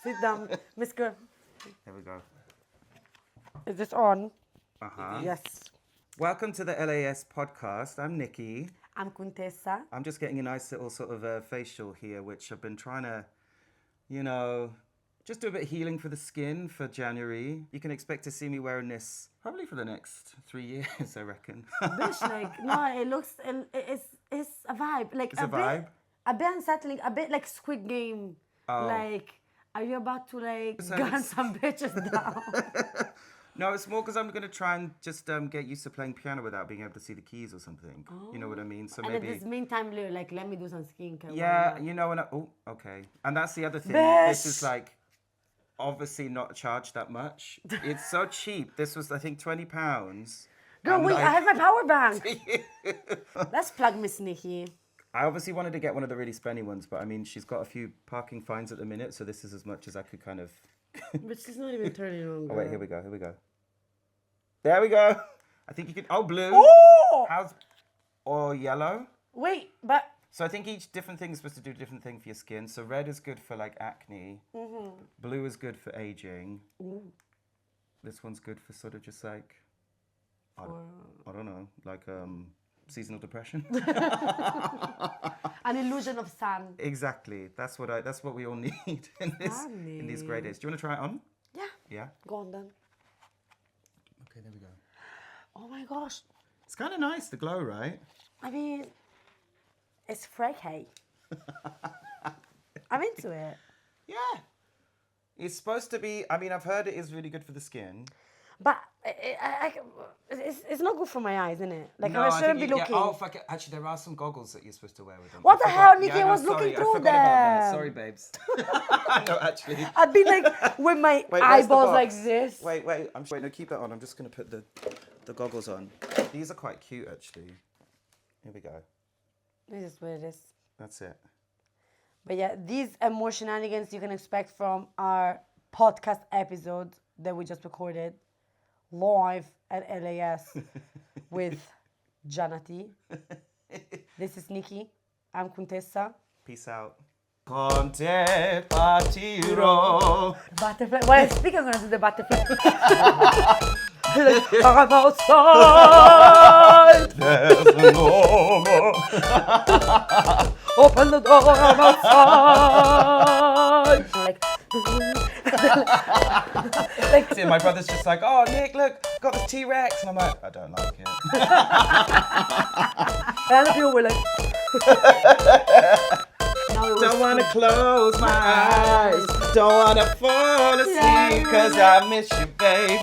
Sit down. Miss Girl. There we go. Is this on? Uh-huh. Yes. Welcome to the LAS podcast. I'm NiCkY. I'm Kuntessa. I'm just getting a nice little sort of facial here, which I've been trying to, just do a bit of healing for the skin for January. You can expect to see me wearing this probably for the next 3 years, I reckon. Bitch, like, no, it looks, it's a vibe. Like, It's a vibe? A bit unsettling, a bit like Squid Game. Oh. Like, are you about to, like, So gun it's- some bitches down? No, it's more because I'm going to try and just get used to playing piano without being able to see the keys or something. You know what I mean? So And maybe... at this meantime, like, let me do some skincare. Yeah, whatever. you know, oh, okay. And that's the other thing. Bish. This is like, obviously not charged that much. It's so cheap. This was, I think, £20. Girl, And, wait, like, I have my power bank. Let's plug Miss NiCkY. I obviously wanted to get one of the really spenny ones, but I mean, she's got a few parking fines at the minute, so this is as much as I could kind of... But she's not even turning on. Oh, wait, here we go. There we go. I think you could... Oh, blue. Oh! How's... Or yellow. Wait, but... So I think each different thing is supposed to do a different thing for your skin. So red is good for like acne. Blue is good for aging. This one's good for sort of just like, I don't know, like seasonal depression. An illusion of sun. Exactly. That's what we all need in these grey days. Do you want to try it on? Yeah. Yeah. Go on then. Okay, there we go. Oh my gosh. It's kind of nice, the glow, right? I mean, it's freaky. I'm into it. Yeah. It's supposed to be. I mean, I've heard it is really good for the skin. But it's not good for my eyes, isn't it? Like, No, I I shouldn't think be you- looking. yeah, oh, fuck it. Actually, there are some goggles that you're supposed to wear with them. What I the hell, forgot. NiCkY? I was looking sorry, through I forgot about that. them. Sorry, babes. No, actually. I'd be like with my Wait, where's the eyeballs box? like this. Wait. No, keep that on. I'm just going to put the goggles on. These are quite cute, actually. Here we go. This is what it is. That's it. But yeah, these more shenanigans you can expect from our podcast episode that we just recorded live at LAS with Janati. This is NiCkY. I'm Kuntessa. Peace out. Conte partiro. Butterfly. Well, I think I'm gonna do the butterfly. I'm outside. There's a normal. Open the door. I'm outside. See, my brother's just like, oh, Nick, look, got this T-Rex. And I'm like, I don't like it. And the people were like, Don't want to close my eyes. Don't want to fall asleep because I miss you, babe.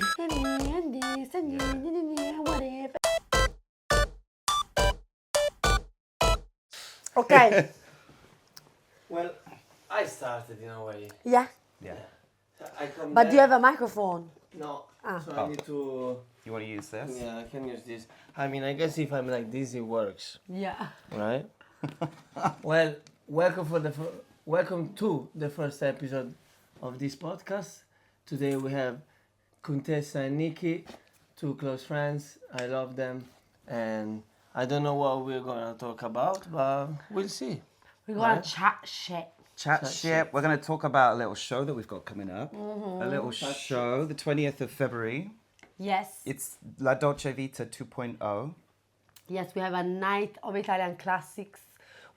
Okay. Well, I started in a way. Yeah. Yeah. I come But do you there- have a microphone? No. Ah. So I need to. You want to use this? Yeah, I can use this. I mean, I guess if I'm like this, it works, Yeah. right? Well, welcome to the first episode of this podcast. Today we have Kuntessa and NiCkY, two close friends. I love them, and I don't know what we're gonna talk about, but we'll see. We're gonna Right. chat shit. Chat shit. We're going to talk about a little show that we've got coming up. A little show, the 20th of February. Yes. It's La Dolce Vita 2.0. Yes, we have a night of Italian classics.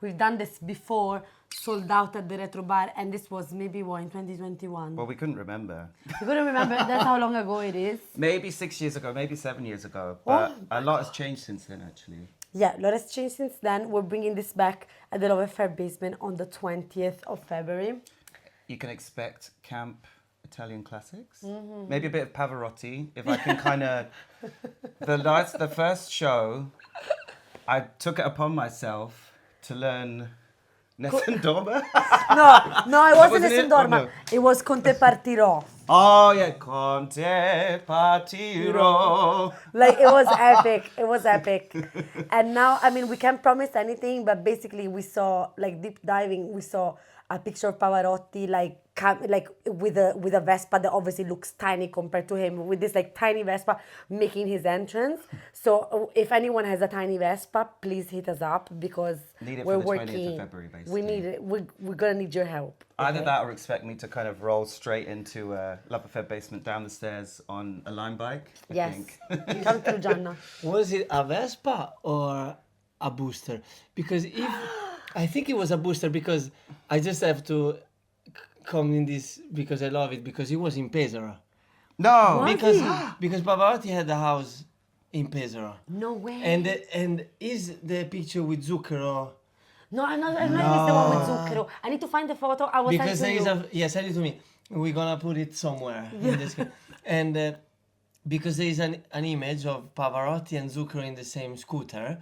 We've done this before, sold out at the Retro Bar, and this was maybe in 2021. Well, we couldn't remember. You couldn't remember, that's how long ago it is. Maybe 6 years ago, maybe 7 years ago. But a lot has changed since then, actually. Yeah, a lot has changed since then. We're bringing this back at the Love Fair basement on the 20th of February. You can expect camp Italian classics. Maybe a bit of Pavarotti, if I can kind of... The first show, I took it upon myself to learn Nessun Dorma. No, it wasn't Wasn't Nessun it? Dorma. Oh, no. It was Conte Partirò. Oh, yeah. Conte partiro. Like, it was epic. It was epic. And now, I mean, we can't promise anything, but basically we saw, like, deep diving, we saw a picture of Pavarotti like with a Vespa that obviously looks tiny compared to him, with this like tiny Vespa making his entrance. So if anyone has a tiny Vespa, please hit us up because Need it we're for the 20th of working. February, basically. We need it. We're gonna need your help. Either okay? that or expect me to kind of roll straight into Love Affair basement down the stairs on a Lime bike. I Yes. think. Come through, Gianna. Was it a Vespa or a booster? Because if I think it was a booster, because I just have to come in this because I love it, because it was in Pesaro. No! What? Because Pavarotti had a house in Pesaro. No way. And is the picture with Zucchero? No, I'm not the one with Zucchero. I need to find the photo. I will Because send there to is you. a send it to me. We're gonna put it somewhere in this. And because there is an image of Pavarotti and Zucchero in the same scooter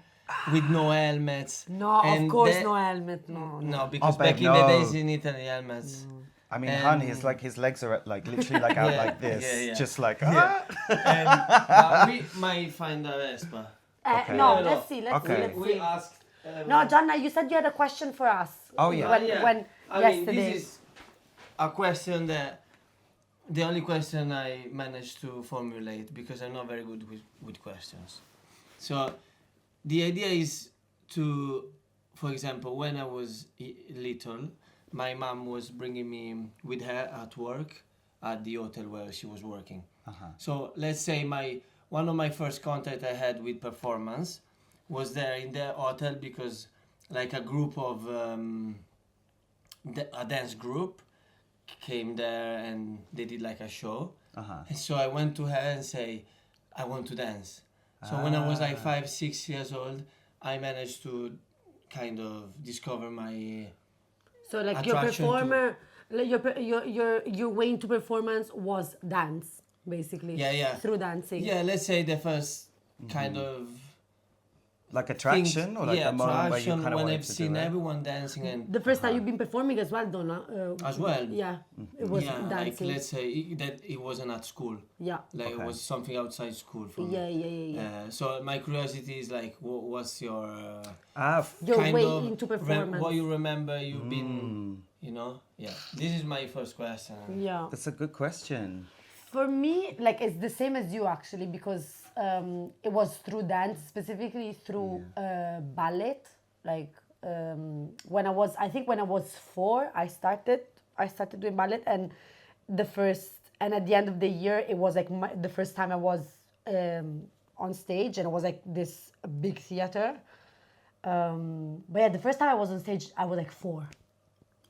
with no helmets. No, and of course they- no helmet. No. No, because babe, back in the no. days in Italy, helmets. I mean, honey, it's like his legs are like literally like out Yeah, like this. yeah. Just like, And we might find a Vespa. Okay. No, No, no. let's see. Okay. Let's We see. asked. No, Gianna, you said you had a question for us. Oh, yeah. When I yesterday. mean, this is a question that the only question I managed to formulate, because I'm not very good with questions. So the idea is to, for example, when I was little, my mom was bringing me with her at work at the hotel where she was working. So let's say one of my first contact I had with performance was there in the hotel, because like a group of a dance group came there and they did like a show. And so I went to her and say, I want to dance. So when I was like 5-6 years old, I managed to kind of discover my So like your attraction to- performer, like your way into performance was dance, basically. Yeah. Through dancing. Yeah, let's say the first kind of like attraction things- or like yeah, a moment where you attraction kind of when wanted I've to seen do it. everyone dancing and The first time you've been performing as well, Donna. as well. Yeah, it was yeah, like dancing. let's say that it wasn't at school. Yeah. Like it Okay. was something outside school for me. Yeah. So my curiosity is like, what's your Your kind way of into performance. what you remember you've been, you know? Yeah. This is my first question. Yeah. That's a good question. For me, like it's the same as you actually, because it was through dance, specifically through ballet. Like when I was 4, I started doing ballet, and at the end of the year, it was like the first time I was on stage, and it was like this big theater. But yeah, the first time I was on stage, I was like 4.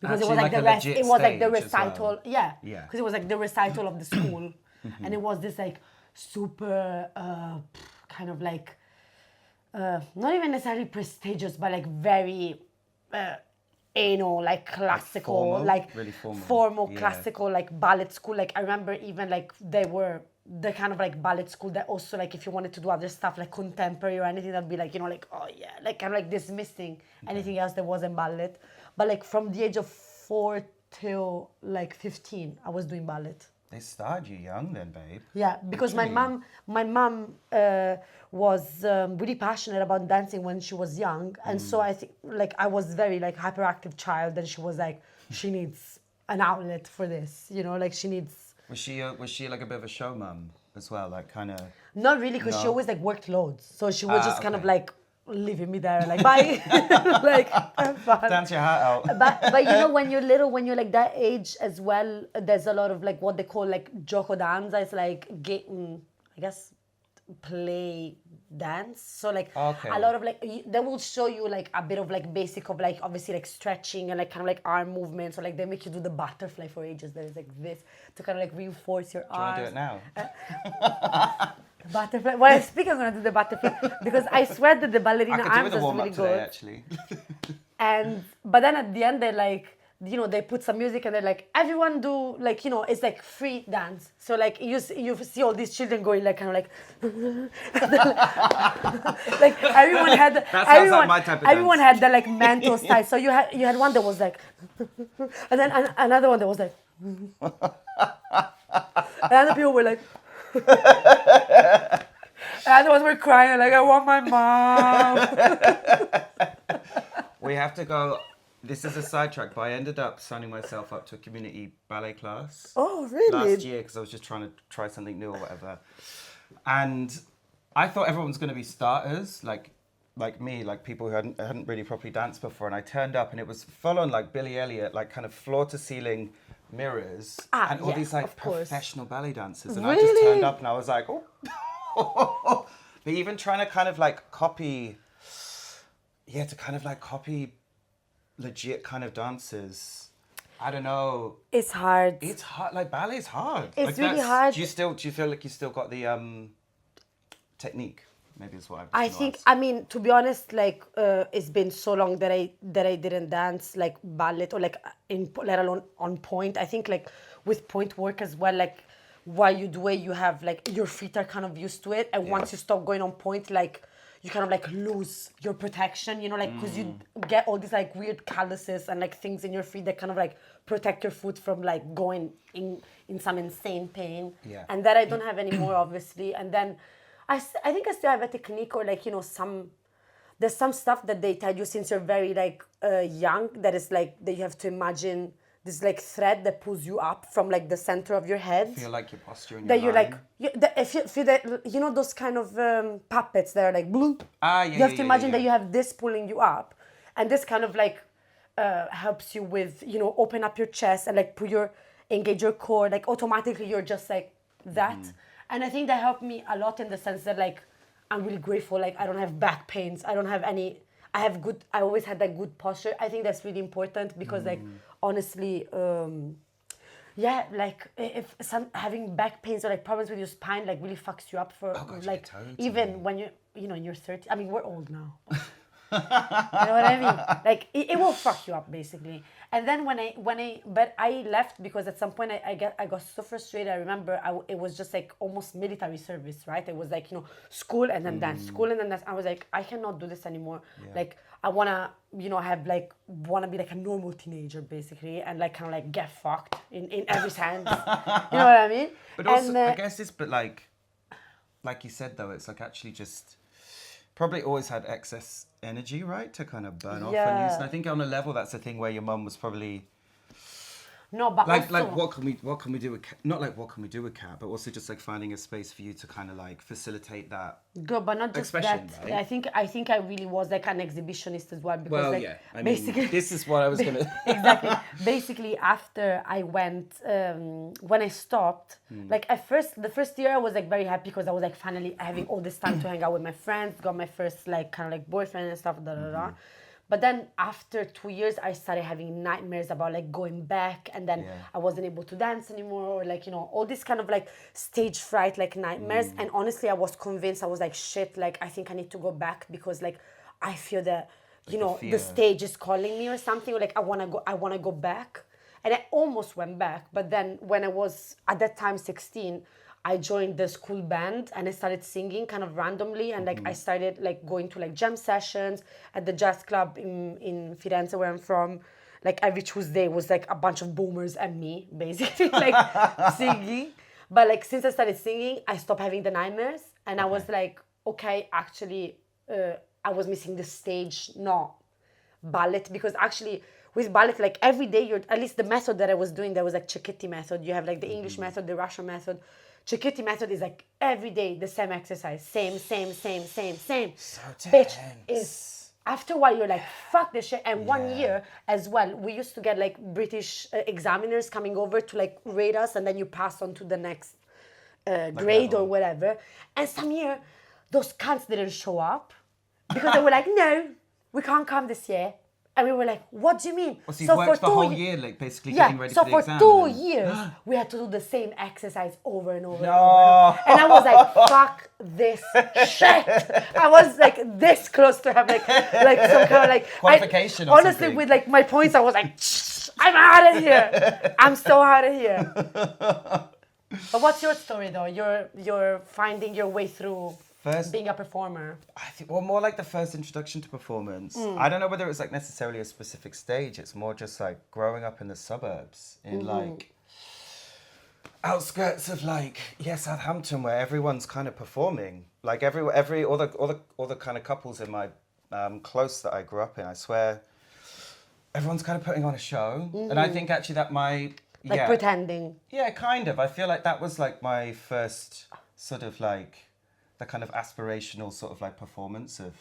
Because Actually, it was like like the a rest. legit It was like the stage as well. recital. Yeah. Yeah. Because it was like the recital of the school, and it was this like super kind of like not even necessarily prestigious, but like very like classical, formal? like Really formal. Yeah. classical, like ballet school. Like I remember even like they were the kind of like ballet school that also like if you wanted to do other stuff like contemporary or anything, that'd be like, you know, like, oh yeah, like kind of like dismissing anything else that wasn't ballet. But like from the age of 4 till like 15, I was doing ballet. They started you young then, babe. Yeah, because my mom was really passionate about dancing when she was young, and so I think like I was very like hyperactive child, and she was like, she needs an outlet for this, you know, like she needs. Was she like a bit of a show mum as well, like kind of? Not really, because she No? always like worked loads, so she was just kind of okay. like leaving me there, like bye, like have fun. Dance your heart out. But you know, when you're little, when you're like that age as well, there's a lot of like what they call like gioco danza. It's like I guess play dance. So like Okay. a lot of like they will show you like a bit of like basic of like obviously like stretching and like kind of like arm movements. So like they make you do the butterfly for ages. There's like this to kind of like reinforce your Do you want arms. to do it now? Butterfly. Well, I speak, I'm gonna do the butterfly because I swear that the I ballerina could do arms with a is warm really up today, good. actually. But then at the end they like, you know, they put some music and they're like, everyone do like, you know, it's like free dance. So like you see all these children going like kind of like like everyone had sounds like my type of everyone dance. had the like mental style. So you had one that was like and then another one that was like and other people were like and other ones were crying like, I want my mom. We have to go this is a sidetrack, but I ended up signing myself up to a community ballet class. Oh, really? Last year, because I was just trying to try something new or whatever. And I thought everyone was going to be starters, like me, like people who hadn't really properly danced before. And I turned up and it was full on like Billy Elliot, like kind of floor to ceiling mirrors and all these like professional ballet dancers. And I just turned up and I was like, oh. But even trying to kind of like copy legit kind of dances. I don't know. It's hard. It's hard. Like ballet's hard. It's like, really hard. Do you feel like you still got the technique? Maybe is what I think. I mean, to be honest, like it's been so long that I didn't dance like ballet or like let alone on point. I think like with point work as well, like while you do it, you have like your feet are kind of used to it, and once you stop going on point, like you kind of like lose your protection, you know, like because you get all these like weird calluses and like things in your feet that kind of like protect your foot from like going in some insane pain. Yeah. And that I don't have anymore, obviously. And then I think I still have a technique or like, you know, there's some stuff that they tell you since you're very like young that is like that you have to imagine this like thread that pulls you up from like the center of your head. Feel like your posture in that your you're line. like if you feel that, you know, those kind of puppets that are like bloop. You have to imagine that you have this pulling you up, and this kind of like helps you with, you know, open up your chest and like engage your core, like automatically you're just like that. And I think that helped me a lot in the sense that like I'm really grateful, like I don't have back pains, I don't have any, I always had that good posture. I think that's really important because like honestly like if having back pains or like problems with your spine like really fucks you up for like totally. Even when you know in your 30s. I mean, we're old now. You know what I mean? Like it will fuck you up basically. And then but I left because at some point I got so frustrated. I remember it was just like almost military service, right? It was like, you know, school and then dance, school and then dance. I was like, I cannot do this anymore. Like I wanna, you know, wanna be like a normal teenager basically, and like kind of like get fucked in every sense. You know what I mean? But also, I guess like you said though, it's like actually just probably always had excess energy, right, to kind of burn off and use. And I think on a level that's a thing where your mum was probably no, but like also, like what can we do with not like what can we do with cat, but also just like finding a space for you to kind of like facilitate that. Good, but not just expression, that. right? I think I really was like an exhibitionist as well because I mean, basically this is what I was gonna exactly. Basically, after I went, when I stopped, like the first year I was like very happy because I was like finally having all this time to hang out with my friends, got my first like kind of like boyfriend and stuff, But then after 2 years, I started having nightmares about like going back, and then I wasn't able to dance anymore, or like, you know, all this kind of like stage fright, like nightmares. And honestly, I was convinced, I was like, shit, like I think I need to go back because like I feel that, you know, the stage is calling me or something, or like I wanna go back. And I almost went back, but then when I was at that time 16, I joined the school band and I started singing kind of randomly, and like I started like going to like jam sessions at the jazz club in Firenze where I'm from. Like every Tuesday was like a bunch of boomers and me basically like singing. But like since I started singing, I stopped having the nightmares, and I was like, okay, actually I was missing the stage, not ballet, because actually with ballet, like every day at least the method that I was doing, there was like NiCkY method. You have like the English method, the Russian method. NiCkY method is like every day the same exercise, same. So Bitch, is after a while you're like, fuck this shit. And 1 year as well, we used to get like British examiners coming over to like rate us, and then you pass on to the next grade or whatever. And some year, those cunts didn't show up because they were like, no, we can't come this year. And we were like, what do you mean? Well, so you worked the whole year, like basically getting ready for the exam. So for 2 years, we had to do the same exercise over and over and over. And I was like, fuck this shit. I was like this close to have like some kind of like qualification. Honestly, with like my points, I was like, I'm out of here. I'm so out of here. But what's your story though? You're finding your way through being a performer. I think, well, more like the first introduction to performance. I don't know whether it was like necessarily a specific stage. It's more just like growing up in the suburbs in like outskirts of like Southampton, where everyone's kind of performing. Like all the kind of couples in my close that I grew up in. I swear, everyone's kind of putting on a show. And I think actually that Like pretending. Yeah, kind of. I feel like that was like my first sort of like the kind of aspirational sort of like performance of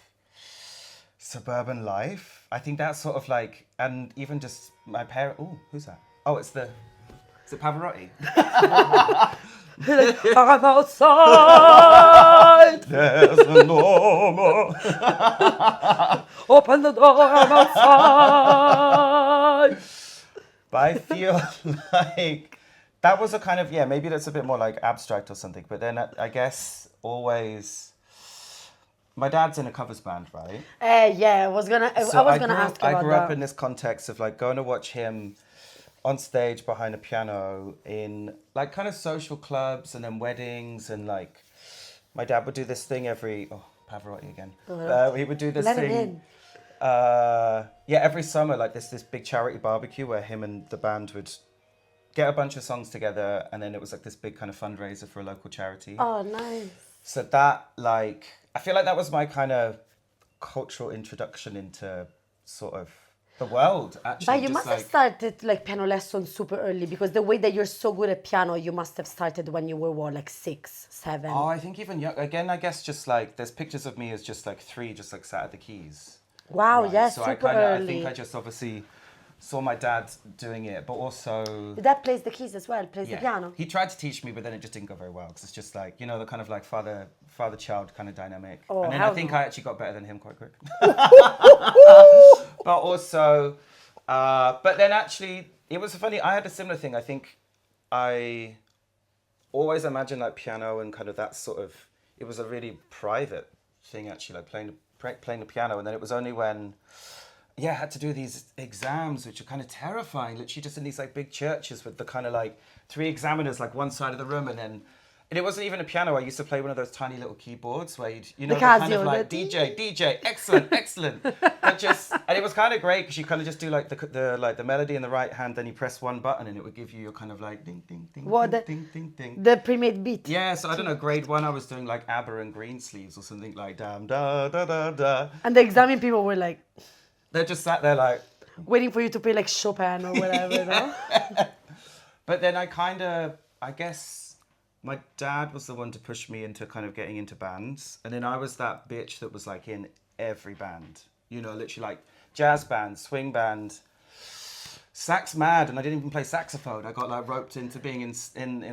suburban life. I think that's sort of like, and even just my parents. Oh, who's that? Oh, is it Pavarotti? I'm outside. There's a normal. Open the door. I'm outside. But I feel like that was a kind of, maybe that's a bit more like abstract or something. But then I guess always, my dad's in a covers band, right? Yeah, I was gonna ask about that. I grew up in this context of like going to watch him on stage behind a piano in like kind of social clubs and then weddings, and like my dad would do this thing Pavarotti again. He would do this Let him thing. in. Every summer, like this big charity barbecue where him and the band would get a bunch of songs together, and then it was like this big kind of fundraiser for a local charity. Oh, nice. So that, like, I feel like that was my kind of cultural introduction into sort of the world, actually. But you must have started like piano lessons super early, because the way that you're so good at piano, you must have started when you were what, like 6, 7? Oh, I think even young. Again, I guess just like there's pictures of me as just like 3, just like sat at the keys. Wow, Right, yes, so super I early. think I just obviously saw my dad doing it, but also Your dad plays the keys as well, plays the piano. he tried to teach me, but then it just didn't go very well because it's just like, you know, the kind of like father-child kind of dynamic. Oh, and then hell I think no. I actually got better than him quite quick. But also, but then actually, it was funny. I had a similar thing. I think I always imagined like piano and kind of that sort of. It was a really private thing actually, like playing the piano, and then it was only when. Yeah, I had to do these exams, which are kind of terrifying. Literally just in these like big churches with the kind of like 3 examiners, like one side of the room, and it wasn't even a piano. I used to play one of those tiny little keyboards where you know, the kind of like DJ, excellent. And it was kind of great because you kind of just do like the melody in the right hand, then you press one button and it would give you your kind of like ding ding ding ding ding ding. The pre-made beat. Yeah, so I don't know, grade 1 I was doing like ABBA and Greensleeves or something like da da da da. And the examining people were like They just sat there like waiting for you to play like Chopin or whatever, no? But then I guess my dad was the one to push me into kind of getting into bands. And then I was that bitch that was like in every band. You know, literally like jazz band, swing band, sax mad. And I didn't even play saxophone. I got like roped into being in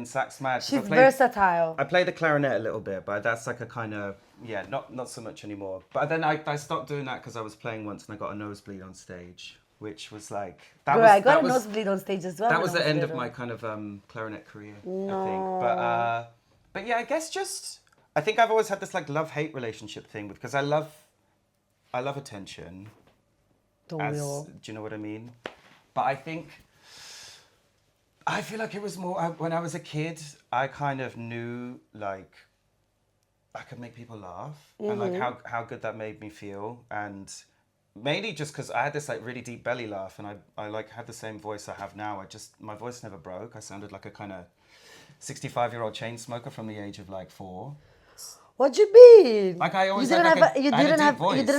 sax mad. She's versatile. I play the clarinet a little bit, but that's like a kind of, not so much anymore. But then I stopped doing that because I was playing once and I got a nosebleed on stage, which was like... I got a nosebleed on stage as well. That was the end of my kind of clarinet career, I think. But yeah, I guess I think I've always had this like love-hate relationship thing because I love attention. Don't we all? Do you know what I mean? But I feel like it was more, when I was a kid, I kind of knew like I could make people laugh and like how good that made me feel. And mainly just because I had this like really deep belly laugh and I like had the same voice I have now. My voice never broke. I sounded like a kind of 65-year-old chain smoker from the age of like 4. What do you mean? Like I always you didn't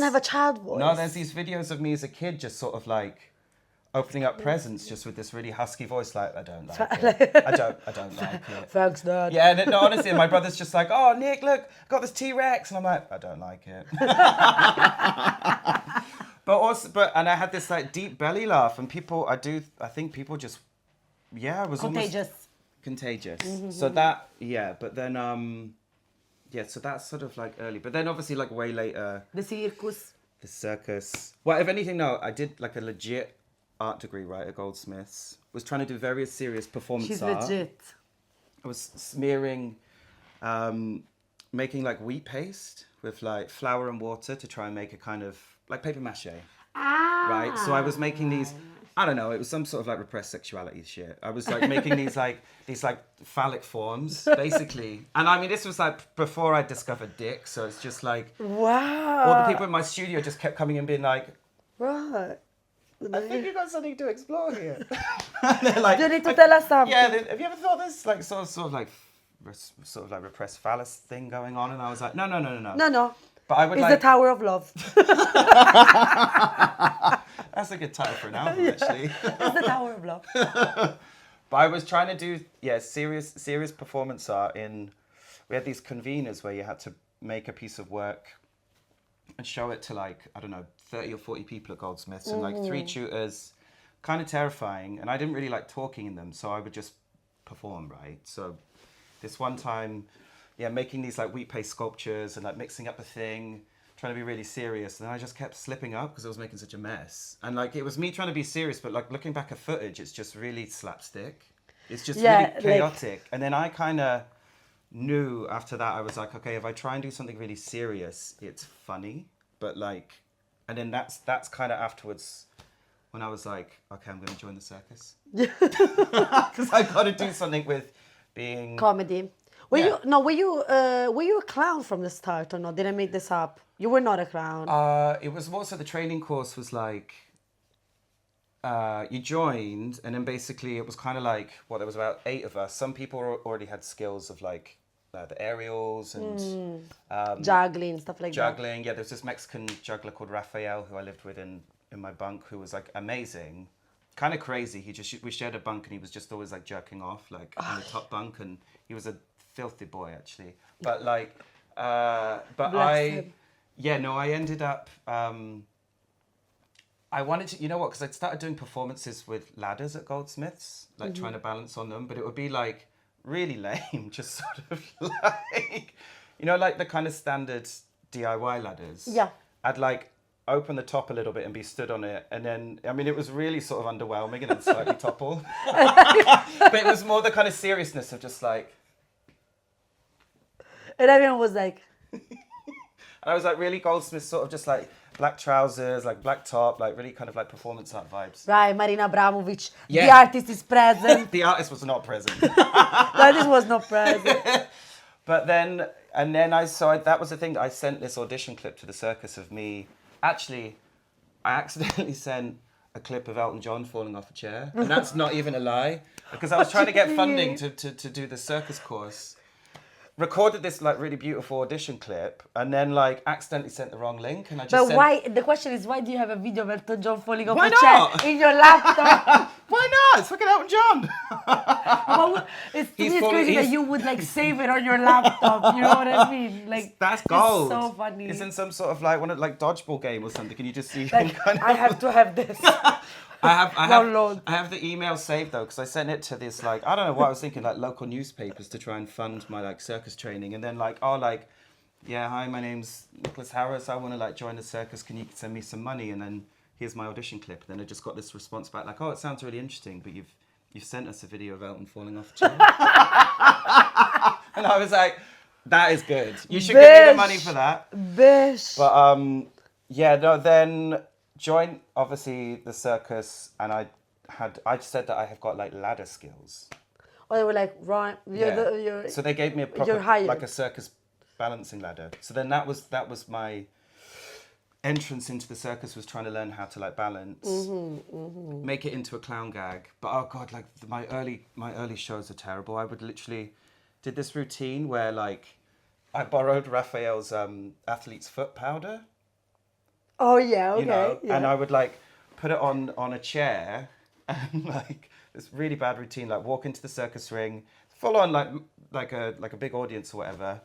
have a child voice. No, there's these videos of me as a kid just sort of like opening up presents just with this really husky voice, like, I don't like it. I don't like it. Thanks, Dad. Yeah, and no, honestly, my brother's just like, oh, Nick, look, I got this T-Rex. And I'm like, I don't like it. And I had this like deep belly laugh and people, I think people just, it was Contagious. Contagious. So that, but then, so that's sort of like early. But then obviously like way later. The circus. Well, if anything, no, I did like a legit art degree, right, at Goldsmiths. Was trying to do very serious performance art. She's legit. I was smearing, making like wheat paste with like flour and water to try and make a kind of like paper mache. Right? So I was making these, I don't know, it was some sort of like repressed sexuality shit. I was like making these phallic forms, basically. And I mean, this was like before I discovered dick, so it's just like, wow. all the people in my studio just kept coming and being like, right. I think you got something to explore here. Like, you need to tell us something. Yeah, have you ever thought this like sort of like repressed phallus thing going on? And I was like, no. No. But I would it's the Tower of Love. That's a good title for an album, actually. It's the Tower Block. But I was trying to do, serious performance art we had these conveners where you had to make a piece of work and show it to like, I don't know, 30 or 40 people at Goldsmiths and like 3 tutors, kind of terrifying. And I didn't really like talking in them, so I would just perform, right? So this one time, making these like wheat paste sculptures and like mixing up a thing, trying to be really serious. And I just kept slipping up because I was making such a mess. And like, it was me trying to be serious, but like looking back at footage, it's just really slapstick. It's just really chaotic. And then I kind of knew after that, I was like, okay, if I try and do something really serious, it's funny. But like, and then that's kind of afterwards when I was like, okay, I'm going to join the circus. Because I got to do something with being... Comedy. Were you a clown from the start or not? Did I make this up? You were not a clown. It was more so the training course was like, you joined and then basically it was kind of like, there was about 8 of us. Some people already had skills of like the aerials and... juggling, stuff like that. Juggling, yeah. There's this Mexican juggler called Rafael who I lived with in my bunk who was like amazing. Kind of crazy. We shared a bunk and he was just always like jerking off like in the top bunk and he was a filthy boy actually. But like, I ended up, I wanted to, you know what, because I'd started doing performances with ladders at Goldsmiths, like trying to balance on them, but it would be like really lame, just sort of like, you know, like the kind of standard DIY ladders. Yeah. I'd like open the top a little bit and be stood on it. And then, I mean, it was really sort of underwhelming and then slightly topple. But it was more the kind of seriousness of just like... And everyone was like... And I was like really Goldsmith, sort of just like black trousers, like black top, like really kind of like performance art vibes. Right, Marina Abramovic, the artist is present. The artist was not present. The artist was not present. But then, that was the thing, I sent this audition clip to the circus of me. Actually, I accidentally sent a clip of Elton John falling off a chair. And that's not even a lie. Because I was trying to get funding to do the circus course. Recorded this like really beautiful audition clip and then like accidentally sent the wrong link and I just why, the question is, why do you have a video of Elton John falling off Why a not? chair in your laptop? Why not? It's fucking Elton John. It's crazy that you would like save it on your laptop, you know what I mean? Like that's gold. It's so funny. It's in some sort of like one of like dodgeball game or something. Can you just see like, him kind of... I have to have this. I have the email saved though because I sent it to this like I don't know what I was thinking like local newspapers to try and fund my like circus training and then like hi, my name's Nicholas Harris, I want to like join the circus, can you send me some money, and then here's my audition clip. And then I just got this response back like, oh, it sounds really interesting, but you've sent us a video of Elton falling off a chair. And I was like, that is good, you should give me the money for that. Bish. But then joined obviously the circus and I said that I have got like ladder skills. Oh, they were like, right, so they gave me a proper like a circus balancing ladder. So then that was my entrance into the circus, was trying to learn how to like balance, make it into a clown gag. But oh god, like my early shows are terrible. I would literally did this routine where like I borrowed Raphael's athlete's foot powder. Oh yeah, okay. You know, yeah. and I would like put it on a chair and like this really bad routine, like walk into the circus ring, full on like a big audience or whatever,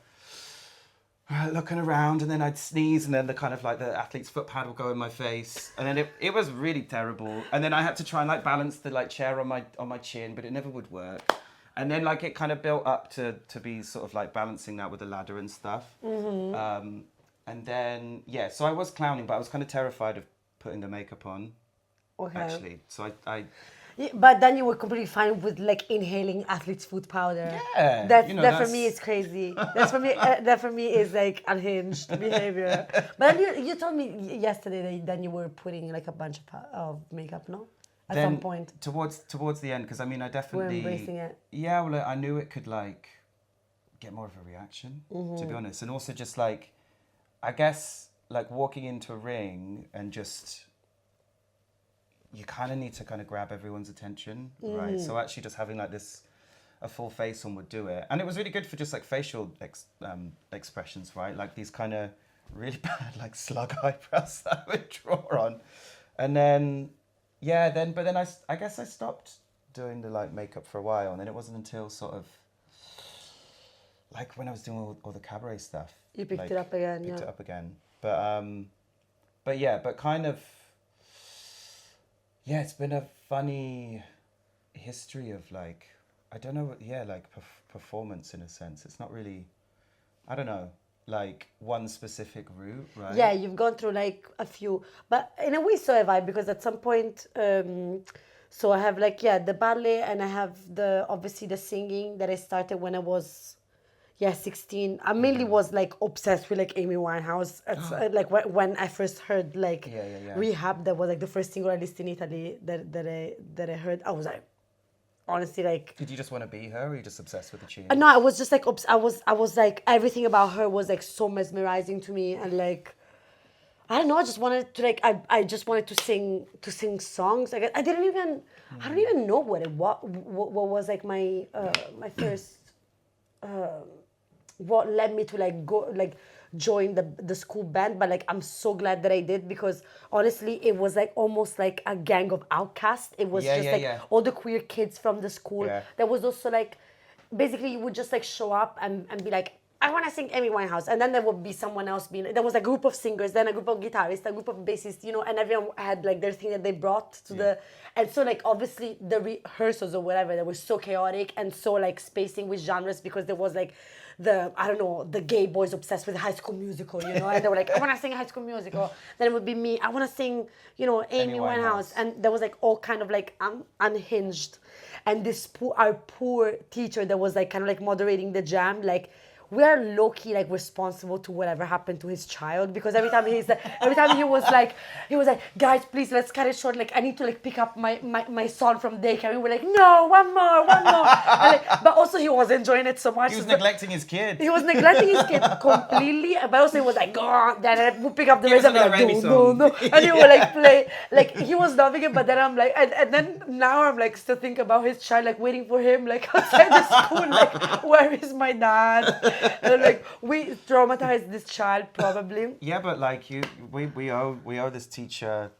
looking around, and then I'd sneeze and then the kind of like the athlete's foot pad would go in my face, and then it was really terrible. And then I had to try and like balance the like chair on my chin, but it never would work. And then like it kind of built up to be sort of like balancing that with the ladder and stuff. And then, so I was clowning, but I was kind of terrified of putting the makeup on, actually. So I Yeah, but then you were completely fine with like inhaling athlete's foot powder. Yeah. That for me is crazy. That for me is like unhinged behavior. But then you told me yesterday that then you were putting like a bunch of makeup, no? At some point. Towards the end, because I mean, I definitely... We're embracing it. Yeah, well, I knew it could like get more of a reaction, to be honest. And also just like, I guess like walking into a ring and just... You kind of need to kind of grab everyone's attention, right? So actually just having like a full face on would do it. And it was really good for just like facial expressions, right? Like these kind of really bad like slug eyebrows that I would draw on. And then, yeah, but then I guess I stopped doing the like makeup for a while, and then it wasn't until sort of like when I was doing all the cabaret stuff. You picked like, it up again, picked yeah. it up again. But yeah, but kind of, yeah, it's been a funny history of like, I don't know, yeah, like performance in a sense. It's not really, I don't know, like one specific route, right? Yeah, you've gone through like a few, but in a way so have I, because at some point, so I have like, yeah, the ballet, and I have obviously the singing that I started when I was, 16. I mainly was like obsessed with like Amy Winehouse. It's like when I first heard like Yeah. Rehab, that was like the first single I listened in Italy that I heard. I was like, honestly, like, Did you just want to be her, or were you just obsessed with the tune? no, I was just like I was like, everything about her was like so mesmerizing to me, and like, I don't know, I just wanted to like, I just wanted to sing songs. Like I don't even know what was like my first what led me to like go like join the school band. But like, I'm so glad that I did, because honestly it was like almost like a gang of outcasts. It was just like all the queer kids from the school. Yeah. There was also like, basically you would just like show up and be like, I want to sing Amy Winehouse, and then there would be someone else being, there was a group of singers, then a group of guitarists, a group of bassists, and everyone had like their thing that they brought to the, and so like obviously the rehearsals or whatever, they were so chaotic and so like spacing with genres, because there was like the gay boys obsessed with High School Musical, and they were like, I want to sing High School Musical. Then it would be me, I want to sing, Amy Winehouse, and there was like all kind of like unhinged, and this our poor teacher that was like kind of like moderating the jam, like, we are low-key like responsible to whatever happened to his child, because every time he was like, guys, please, let's cut it short, like I need to like pick up my son from daycare. We were like, no, one more. And, like, but also he was enjoying it so much. He was neglecting his kid. He was neglecting his kid completely, but also he was like, go on. Then I would pick up the Give us rhythm, another like, Amy no, song. no, and he would like play, like he was loving it. But then I'm like, and then now I'm like still thinking about his child, like waiting for him, like outside the school, like, where is my dad? And like, we traumatized this child probably. Yeah, but like we owe this teacher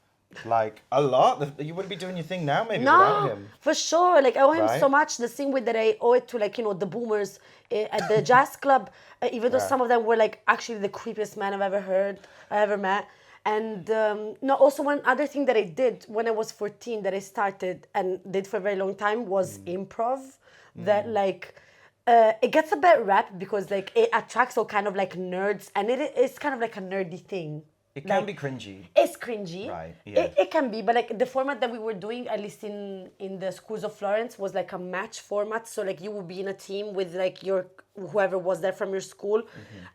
like a lot. You wouldn't be doing your thing now maybe without him. For sure. Like I owe him Right? so much. The same way that I owe it to like, the boomers at the jazz club, even though some of them were like actually the creepiest man I ever met. And no, also one other thing that I did when I was 14 that I started and did for a very long time was improv. That like, it gets a bad rap because like it attracts all kind of like nerds, and it's kind of like a nerdy thing. It can be cringy. It's cringy. Right, yeah. It can be, but like the format that we were doing, at least in the schools of Florence, was like a match format. So like you would be in a team with like whoever was there from your school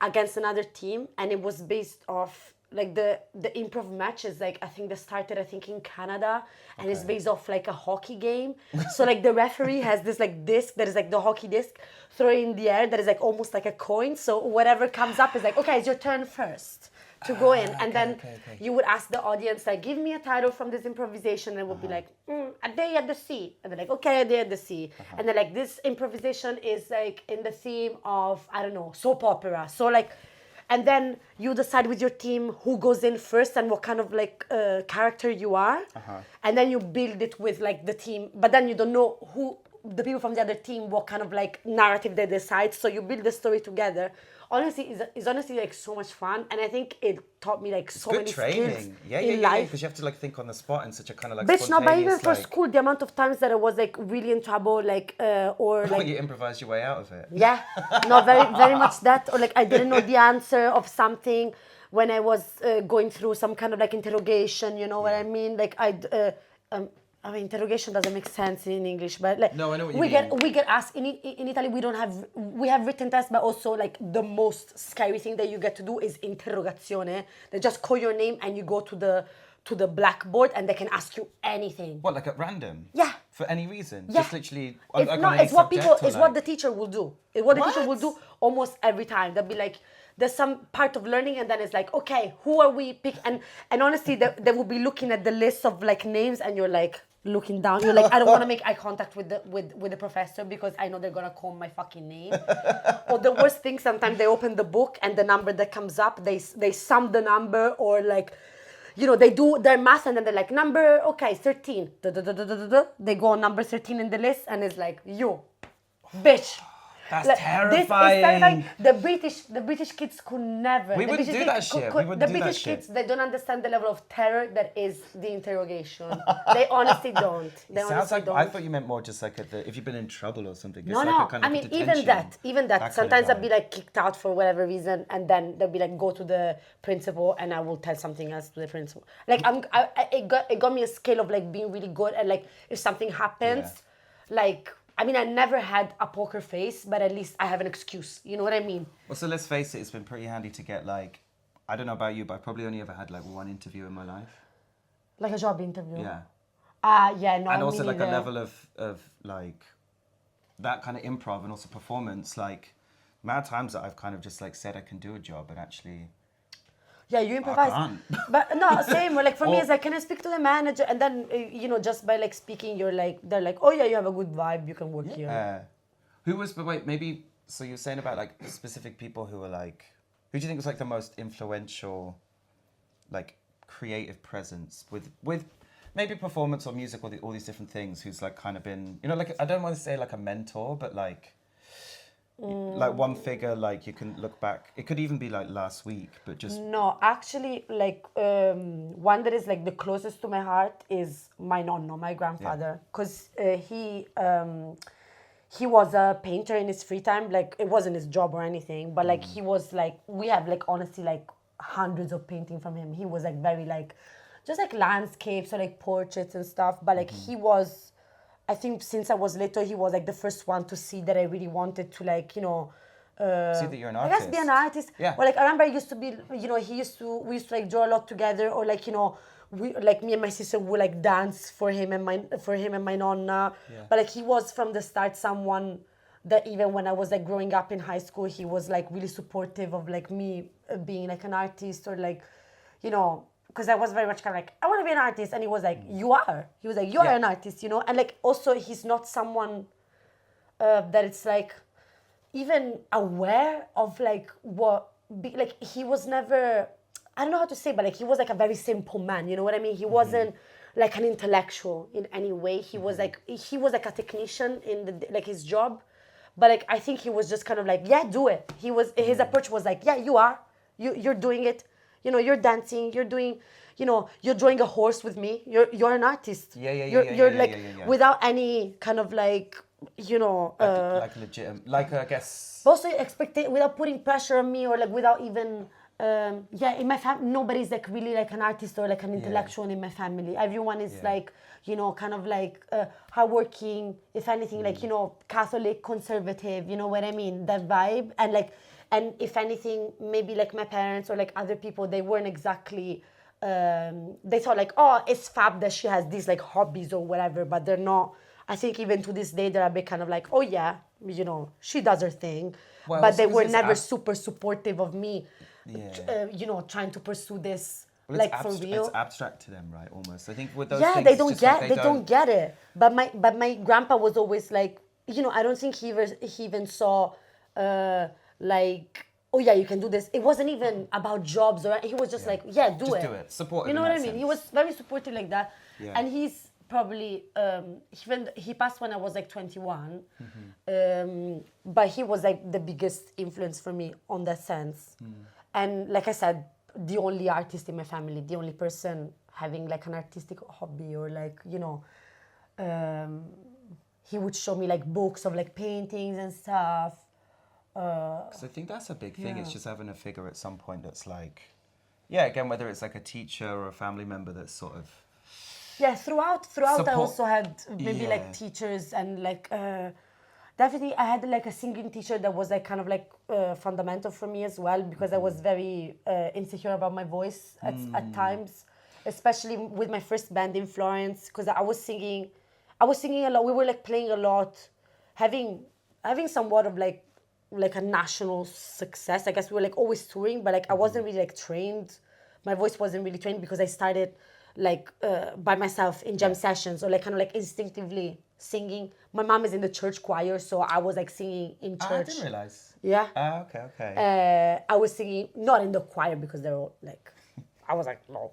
against another team, and it was based off like the improv matches. Like I think they started in Canada, and it's based off like a hockey game. So like the referee has this like disc that is like the hockey disc, throw it in the air, that is like almost like a coin. So whatever comes up is like, okay, it's your turn first to go in, and then you would ask the audience like, give me a title from this improvisation, and it would be like, A Day at the Sea, and they're like, okay, A Day at the Sea, and then like this improvisation is like in the theme of, I don't know, soap opera. So like, and then you decide with your team who goes in first and what kind of like character you are, and then you build it with like the team, but then you don't know who the people from the other team, what kind of like narrative they decide. So you build the story together. Honestly, it's honestly like so much fun, and I think it taught me like so Good many training. skills Yeah, in life. because you have to like think on the spot in such a kind of like Bitch, no, but even spontaneous, for like, school, the amount of times that I was like really in trouble, like or like you improvised your way out of it. yeah, no, very very much that, or like I didn't know the answer of something when I was going through some kind of like interrogation. You know what I mean? Like I mean, interrogation doesn't make sense in English, but like No, I know what you we get asked in Italy. We have written tests, but also like the most scary thing that you get to do is interrogazione. They just call your name and you go to the blackboard and they can ask you anything. What, like at random? Yeah. For any reason? Yeah. Just literally. It's like not. on any It's what subject, people. or It's what like- the teacher will do. It's what the teacher will What? do almost every time. They'll be like, there's some part of learning, and then it's like, okay, who are we pick? And honestly, they will be looking at the list of like names, and you're like looking down. You're like, I don't want to make eye contact with the professor because I know they're gonna call my fucking name. Or the worst thing, sometimes they open the book and the number that comes up, they sum the number, or like, they do their math and then they're like, number, okay, 13. Da, da, da, da, da, da, da. They go on number 13 in the list and it's like, you, bitch. That's Like, terrifying. The British kids could never. We the wouldn't British do that kids shit. could- We wouldn't the do that British shit. kids, they don't understand the level of terror that is the interrogation. They honestly don't. They It sounds honestly like don't. I thought you meant more just like if you've been in trouble or something. It's No, like no. a kind I of mean, detention, even that. kind of Sometimes I'll be vibe. like kicked out for whatever reason, and then they'll be like, go to the principal, and I will tell something else to the principal. Like it got me a scale of like being really good, and like if something happens, like. I mean, I never had a poker face, but at least I have an excuse. You know what I mean? Well, so let's face it, it's been pretty handy to get like, I don't know about you, but I've probably only ever had like one interview in my life. Like a job interview. Yeah. Yeah, no. And also me like a neither. level of like that kind of improv and also performance. Like, the amount of times that I've kind of just like said I can do a job and actually. Yeah, you improvise. can't. But no, same. Like for me, Or- it's like, can I speak to the manager? And then just by like speaking, they're like, oh yeah, you have a good vibe. You can work here. Who was, but wait, maybe, so you're saying about like specific people who were like, who do you think was like the most influential, like creative presence with maybe performance or music or all these different things who's like kind of been, like, I don't want to say like a mentor, but like one figure, like you can look back, it could even be like last week, but just. No, actually, like one that is like the closest to my heart is my nonno, my grandfather, because he was a painter in his free time. Like it wasn't his job or anything, but like he was like, we have like honestly like hundreds of painting from him. He was like very like just like landscapes or like portraits and stuff, but like he was, I think since I was little, he was like the first one to see that I really wanted to like, See that you're an I artist. guess be an artist. Yeah. Or like I remember I used to be, we used to like draw a lot together, or like we like me and my sister would like dance for him and my nonna. Yeah. But like he was from the start someone that even when I was like growing up in high school, he was like really supportive of like me being like an artist, or like, because I was very much kind of like, I want to be an artist, and he was like, you are. He was like, you are Yeah. an artist, and like also he's not someone that it's like even aware of like like he was never, I don't know how to say, but like he was like a very simple man, you know what I mean? He wasn't like an intellectual in any way. He was like a technician in like his job, but like I think he was just kind of like, yeah, do it. His approach was like, yeah, you're doing it. You're dancing, you're doing, you're drawing a horse with me. You're an artist. You're like without any kind of like, like legitimate, like I guess. also without putting pressure on me, or like without even in my family nobody's like really like an artist or like an intellectual in my family. Everyone is like kind of like hardworking, if anything, like Catholic, conservative, you know what I mean, that vibe. And if anything, maybe like my parents or like other people, they weren't exactly they thought like, oh, it's fab that she has these like hobbies or whatever, but they're not. I think even to this day, they're a bit kind of like, oh yeah, she does her thing. Well, but they because were it's never super supportive of me, Yeah. Trying to pursue this Well, like it's for real. It's abstract to them, right? Almost. I think with those Yeah, things, they it's don't just get like they don't get it. But my grandpa was always like, I don't think he even saw like, oh yeah, you can do this. It wasn't even about jobs, or he was just like, yeah, do Just it. do it. Supportive You know in what I that mean? He sense. was very supportive like that. Yeah. And he's probably he passed when I was like 21. But he was like the biggest influence for me on that sense. And like I said, the only artist in my family, the only person having like an artistic hobby, or like, he would show me like books of like paintings and stuff. So I think that's a big thing. Yeah. It's just having a figure at some point that's like, again, whether it's like a teacher or a family member that's sort of. Yeah, throughout Support- I also had maybe Yeah. like teachers, and like definitely I had like a singing teacher that was like kind of like fundamental for me as well, because I was very insecure about my voice at times, especially with my first band in Florence, because I was singing a lot. We were like playing a lot, having somewhat of like a national success. I guess we were like always touring, but like I wasn't really like trained. My voice wasn't really trained because I started like by myself in jam sessions, or like kind of like instinctively singing. My mom is in the church choir, so I was like singing in I church. didn't realize. Yeah. Okay. I was singing not in the choir because they're all like, I was like, no.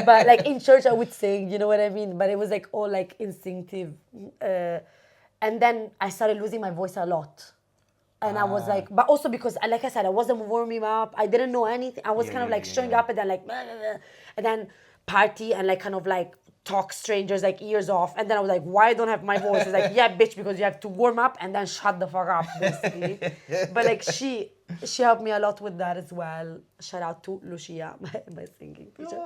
But like in church, I would sing, you know what I mean? But it was like all like instinctive. And then I started losing my voice a lot. And I was like, but also because, like I said, I wasn't warming up. I didn't know anything. I was kind of like showing up and then like, blah, blah, blah, and then party and like kind of like talk strangers like ears off. And then I was like, why I don't have my voice? It's like, yeah, bitch, because you have to warm up and then shut the fuck up, basically. But like she helped me a lot with that as well. Shout out to Lucia, my singing teacher.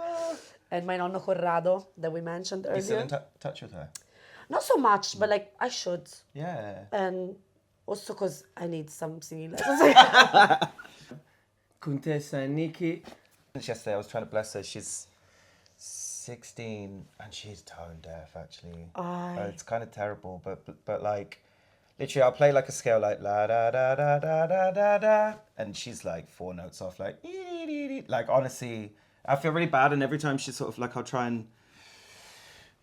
And my nonno Corrado that we mentioned earlier. You still in touch with her? Not so much, but like I should. Yeah. And also because I need some singing lessons. Kuntessa NiCkY. Yesterday I was trying to bless her. She's 16 and she's tone deaf actually. It's kind of terrible, but like literally I'll play like a scale like la da da da da da da da, and she's like 4 notes off, like like honestly I feel really bad, and every time she's sort of like I'll try and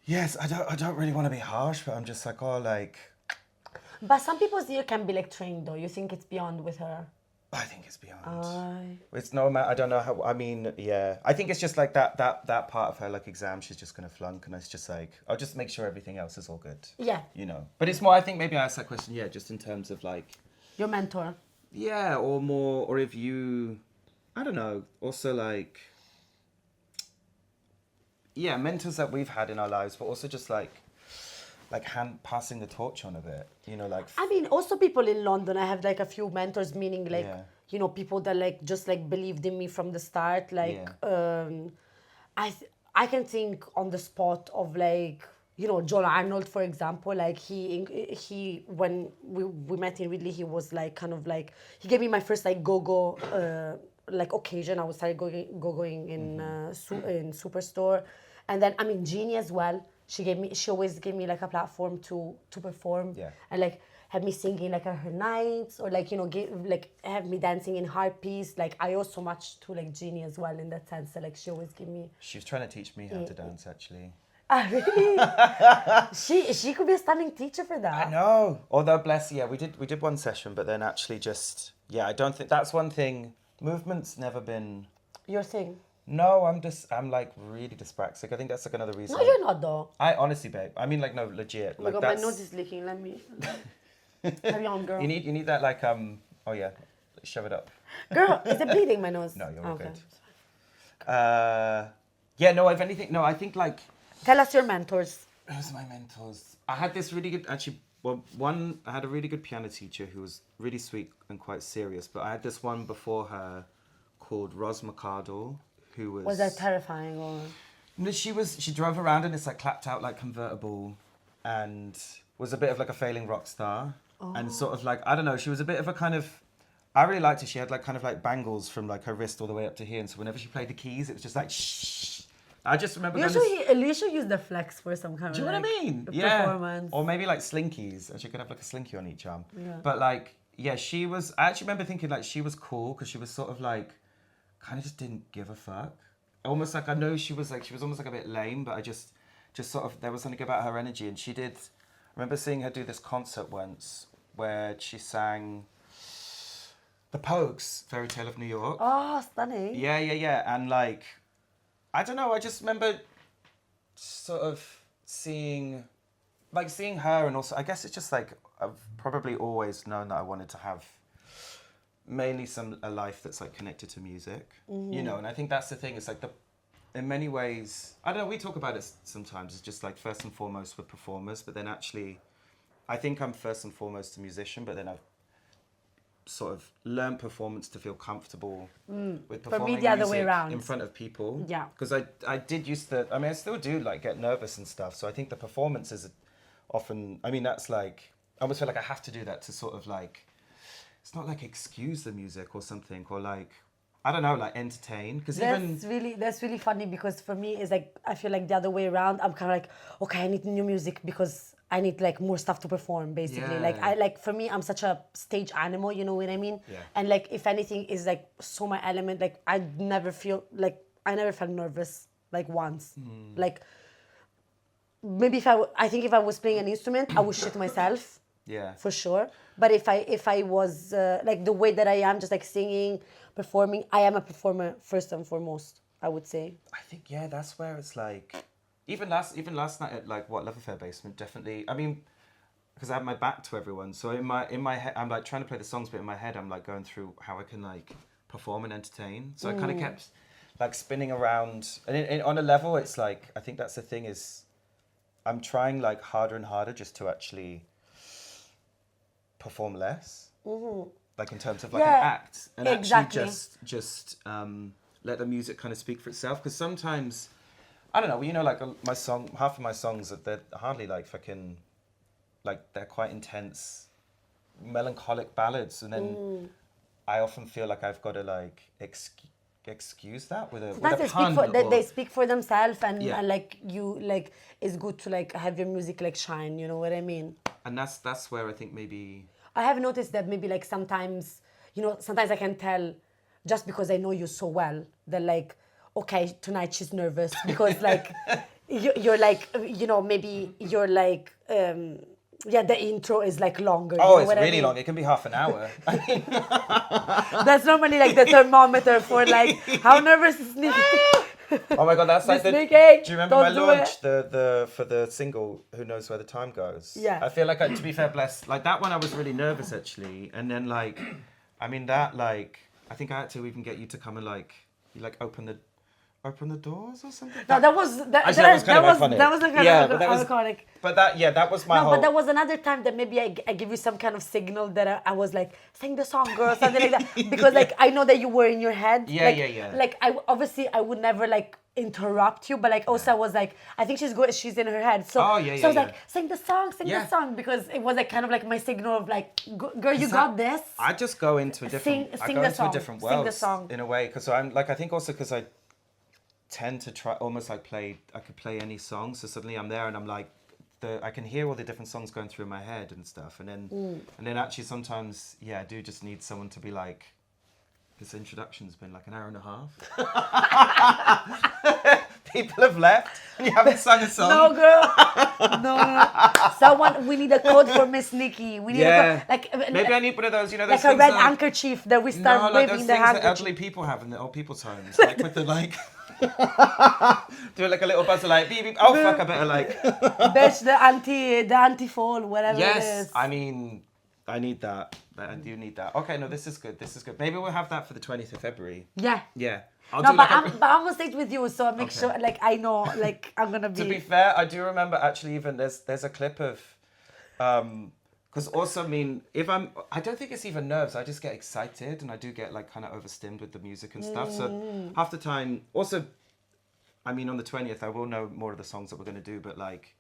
I don't really want to be harsh, but I'm just like, oh, like But some people's ear can be like trained though. You think it's beyond with her? I think it's beyond. It's no matter. I don't know how. I mean, yeah. I think it's just like that part of her like exam. She's just gonna flunk, and it's just like I'll just make sure everything else is all good. Yeah. You know. But it's more. I think maybe I asked that question. Yeah, just in terms of like. Your mentor. Yeah, or more, or if you, I don't know. Also like. Yeah, mentors that we've had in our lives, but also just like hand passing the torch on a bit, you know, like. I mean, also people in London, I have like a few mentors, meaning like, Yeah. you know, people that like just like believed in me from the start. Like, I can think on the spot of like, you know, John Arnold, for example. Like he when we met in Ridley, he was like kind of like, he gave me my first like go-go like occasion. I was started going in in Superstore, and then I mean Jeannie as well. She always gave me like a platform to perform, and like have me singing like at her nights, or like, you know, have me dancing in Harpies. Like I owe so much to like Jeannie as well in that sense. So like she always give me. She was trying to teach me how to dance actually. Ah, really? she could be a stunning teacher for that. I know. Although bless, we did one session, but then actually just I don't think that's one thing. Movement's never been Your thing. No, I'm like really dyspraxic. I think that's like another reason. No, you're not though. I honestly, babe. I mean, like, no, legit. Oh my Like god, my nose is leaking. Let me. Carry on, girl. You need that like Oh yeah, shove it up. Girl, is it bleeding my nose? No, you're all Okay. good. Yeah, no. If anything, no. I think like. Tell us your mentors. Who's my mentors? I had this really good, actually. Well, one I had a really good piano teacher who was really sweet and quite serious. But I had this one before her called Ros McCardle, who was. Was that terrifying or? No, she drove around in this like clapped out like convertible, and was a bit of like a failing rock star, and sort of like, I don't know, she was a bit of a kind of, I really liked her. She had like kind of like bangles from like her wrist all the way up to here, and so whenever she played the keys, it was just like shh. I just remember. You should use the flex for some kind Do you of. know what I mean? Performance. Or maybe like slinkies, and she could have like a slinky on each arm. Yeah. But like, yeah, she was. I actually remember thinking like she was cool because she was sort of like, kind of just didn't give a fuck. Almost like I know she was almost like a bit lame, but I just sort of, there was something about her energy, and she did. I remember seeing her do this concert once where she sang The Pogues, Fairy Tale of New York. Oh, stunning. Yeah, and like, I don't know, I just remember sort of seeing her, and also I guess it's just like I've probably always known that I wanted to have mainly a life that's like connected to music, you know, and I think that's the thing. It's like in many ways, I don't know, we talk about it sometimes, it's just like first and foremost we're performers, but then actually I think I'm first and foremost a musician, but then I've sort of learned performance to feel comfortable with performing me, the other way music around. in front of people. Yeah. Because I did used to, I mean, I still do like get nervous and stuff, so I think the performances often, I mean, that's like, I almost feel like I have to do that to sort of like, it's not like excuse the music or something, or like, I don't know, like entertain. Because That's really funny, because for me it's like, I feel like the other way around. I'm kind of like, okay, I need new music because I need like more stuff to perform, basically. Yeah. Like for me, I'm such a stage animal, you know what I mean? Yeah. And like if anything is like so my element, like I never felt nervous like once. Like maybe I think if I was playing an instrument, I would shit myself. Yeah. For sure. But if I was like the way that I am, just like singing, performing, I am a performer first and foremost. I would say. I think that's where it's like, even last night at like Love Affair Basement, definitely. I mean, because I have my back to everyone, so in my head I'm like trying to play the songs, but in my head I'm like going through how I can like perform and entertain. So I kind of kept like spinning around, and on a level, it's like I think that's the thing is, I'm trying like harder and harder just to actually perform less, like in terms of like an act, and exactly. actually just let the music kind of speak for itself. Because sometimes, I don't know, you know, like half of my songs, they're hardly like fucking, like they're quite intense, melancholic ballads, and then I often feel like I've got to like excuse that with a Sometimes pun. they speak for themselves, and, Yeah. and like you like it's good to like have your music like shine. You know what I mean? And that's where I think maybe. I have noticed that maybe like sometimes, sometimes I can tell just because I know you so well that like, okay, tonight she's nervous because like you're like, maybe you're like, the intro is like longer. Oh, you know it's what I really mean? long. It can be half an hour. I mean, That's normally like the thermometer for like how nervous is Nikki. oh my god, that's like Miss the. Nikki, Do you remember don't my do launch? it. The for the single "Who Knows Where the Time Goes." Yeah. I feel like, to be fair, blessed. Like that one, I was really nervous actually, and then like, I mean that like, I think I had to even get you to come and like, you like open the doors or something. No, that was Actually, that was kind of iconic. that was kind Yeah, of but that was- iconic. But that was my No, whole. but there was another time that maybe I give you some kind of signal that I was like, sing the song, girl, something like that. Because like I know that you were in your head. Yeah, like, yeah. Like I would never like interrupt you, but like also I was like, I think she's in her head. So, Oh, yeah, so I was yeah, like, sing the song, because it was like kind of like my signal of like, girl, you got this. I just go into a different. I Sing go the into song. a different Sing the world song. in a way, because I'm like, I think also because I tend to try almost like I could play any song, so suddenly I'm there and I'm like, I can hear all the different songs going through my head and stuff, and then actually sometimes I do just need someone to be like, this introduction's been like an hour and a half. People have left and you haven't sung a song. No, girl. No. We need a code for Miss NiCkY. We need a code. Like Maybe I need one of those, those like a things red like, handkerchief that we start like waving those the things that handkerchief. elderly people have in the old people's homes, like with the like, do like a little buzzer, like beep beep. Oh fuck, I better like. Bitch, the anti-fall, whatever it is. I mean, I need that. I do need that. Okay, no, this is good. Maybe we'll have that for the 20th of February. Yeah. Yeah. No, but I'm on stage with you, so I make sure, like, I know, like, I'm gonna be. To be fair, I do remember actually even there's a clip of, because also I mean I don't think it's even nerves. I just get excited and I do get like kind of overstimmed with the music and stuff. So half the time, also, I mean on the 20th I will know more of the songs that we're gonna do, but like.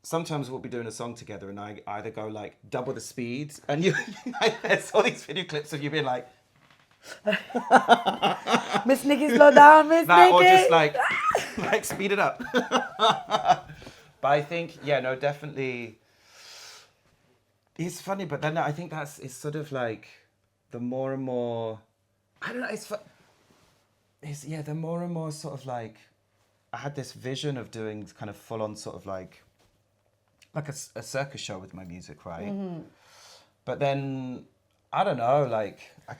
Sometimes we'll be doing a song together and I either go like double the speed and there's all these video clips of you being like Miss NiCkY, slow down, Miss that, NiCkY. or just like speed it up. But I think no, definitely it's funny, but then I think it's sort of like the more and more I don't know, the more and more sort of like I had this vision of doing kind of full on sort of like a circus show with my music, right? But then I don't know, like I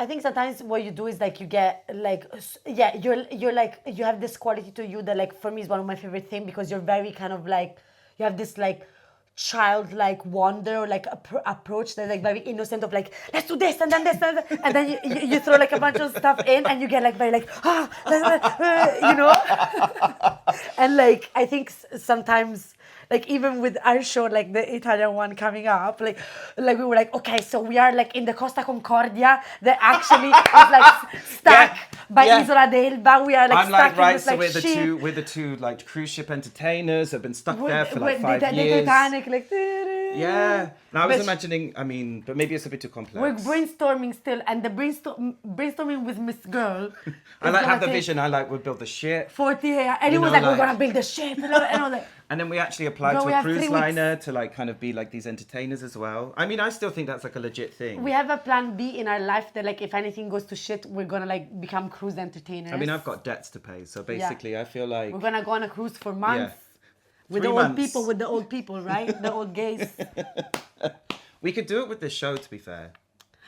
think sometimes what you do is like you get like you're like you have this quality to you that like for me is one of my favorite things, because you're very kind of like you have this like childlike wonder or like approach that's like very innocent of like, let's do this and then this and then you throw like a bunch of stuff in and you get like very like and like I think sometimes like even with our show, like the Italian one coming up, like we were like, okay, so we are like in the Costa Concordia that actually is like stuck by Isola d'Elba. We are like I'm stuck like, right, in this so like we're the two like cruise ship entertainers have been stuck there for like 5 the years. Titanic, like Yeah. And I was But imagining, I mean, but maybe it's a bit too complex. we're brainstorming still, and the brainstorming with Miss Girl. I like have the vision, we'll build the ship. 40 years. And he was like, we're gonna build the ship. And I was like, And then we actually applied Girl, to we a have cruise 3 weeks. liner to like kind of be like these entertainers as well. I mean, I still think that's like a legit thing. we have a plan B in our life that like if anything goes to shit, we're gonna like become cruise entertainers. I mean, I've got debts to pay, so basically I feel like... We're gonna go on a cruise for months. With 3 the months. with the old people, right? The old gays. We could do it with this show, to be fair.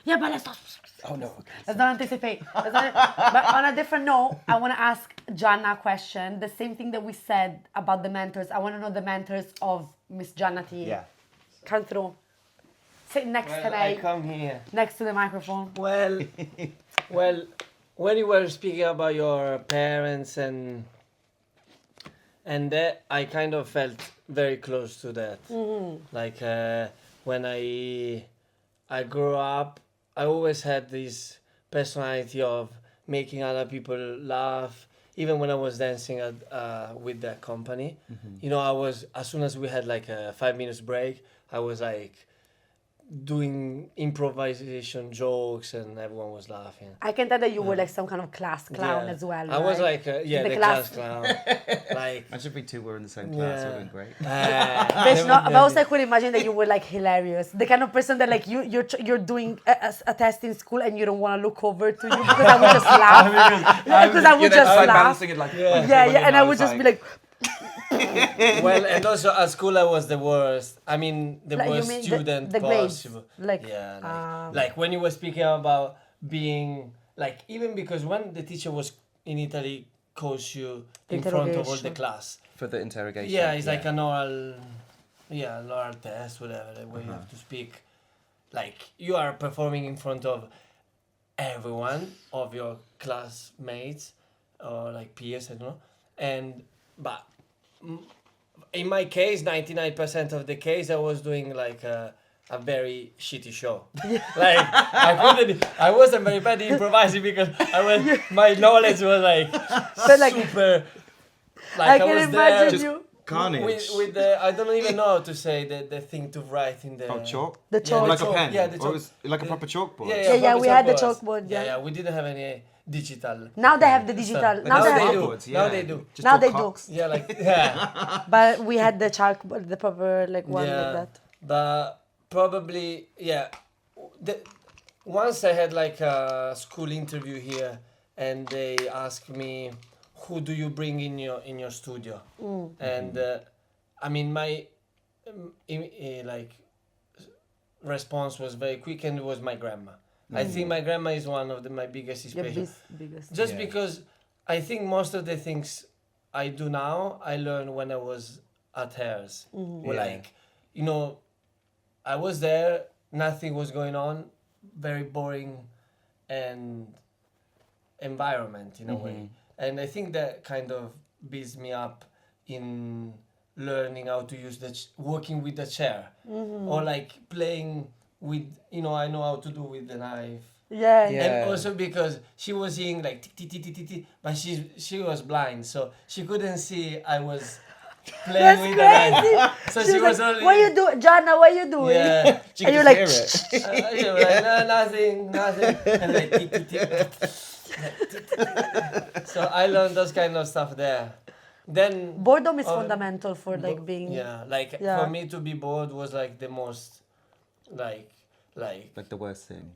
Yeah, but let's not. Oh no. Okay. Let's not anticipate. But on a different note, I want to ask Jana a question. The same thing that we said about the mentors. I want to know the mentors of Miss Janati. Yeah. Come through. Sit next to I me. come here. Next to the microphone. Well, when you were speaking about your parents and that, I kind of felt very close to that. Like when I grew up, I always had this personality of making other people laugh. Even when I was dancing with that company, you know, I was, as soon as we had like a 5 minutes break, I was like doing improvisation jokes and everyone was laughing. I can tell that you were like some kind of class clown Yeah. as well. I was right? like, the class- class clown. Like, Imagine if we two were in the same class. It would have been great. Bitch, no, but also I could imagine that you were like hilarious. The kind of person that like you're doing a test in school and you don't want to look over to you because I would just laugh. Because I would just like laugh. balancing it like Yeah, and I would just be like, well, and also at school I was the worst. I mean, the Like, you worst mean the- student the grades? possible. Like, Yeah, like when you were speaking about being like, even because when the teacher was in Italy, calls you in front of all the Interrogation. class. For the interrogation. Yeah, it's like an oral, an oral test, whatever, where you have to speak. Like you are performing in front of everyone of your classmates or like peers, I don't know. But in my case, 99% of the case, I was doing like a very shitty show. Like I wasn't very bad at improvising because my knowledge was like like- super. Like I can was imagine there you. Carnage. with the, I don't even know how to say the thing to write in the. Oh, chalk? The chalk. Like a chalk. pen? Yeah, the Or chalk. it was like a proper chalkboard? Yeah, we had the chalkboard, Yeah, yeah. we didn't have any digital. Now they have the digital. But Now now they they have. do. Chalkboards, Now they do. Just Now all they do. cocks. Yeah, like yeah. But we had the chalkboard, the proper like one Yeah, like that. but probably once I had like a school interview here, and they asked me, "Who do you bring in your studio?" And I mean my like response was very quick, and it was my grandma. I think my grandma is one of my biggest Your inspirations. biggest. Just Yeah. because I think most of the things I do now, I learned when I was at hers. Or Yeah. like, you know, I was there, nothing was going on, very boring and environment in a way. And I think that kind of builds me up in learning how to use working with the chair. Or like playing with, you know, I know how to do with the knife. Yeah. Yeah. And also because she was seeing like tick, tick, tick, tick, tick, tick, but she was blind, so she couldn't see I was playing That's with crazy. the knife. So she was only. What you do, Jana? What you doing? Yeah. She And could you're just like, hear it. She was like, no, nothing. And like, tick, tick, tick. So I learned those kind of stuff there. Then Boredom is fundamental for like being. yeah, like Yeah. for me to be bored was like the most like Like the worst thing.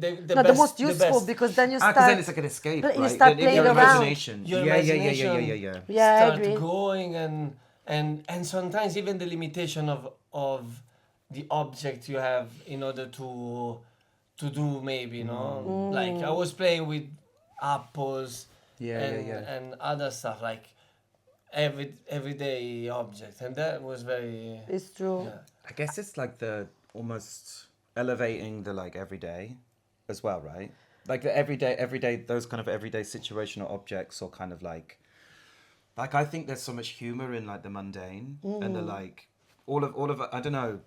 the Not best, the most useful best. because then you Because start. then it's like an escape, you right? start Your playing around. imagination. Your Yeah. imagination. Yeah, I Start agree. going and sometimes even the limitation of the object you have in order to do maybe, you know, like I was playing with apples and other stuff like everyday objects, and that was very It's true. yeah. I guess it's like the almost elevating the like everyday as well, right? Like the everyday, those kind of everyday situational objects, or kind of like I think there's so much humor in like the mundane and the like all of it. I don't know.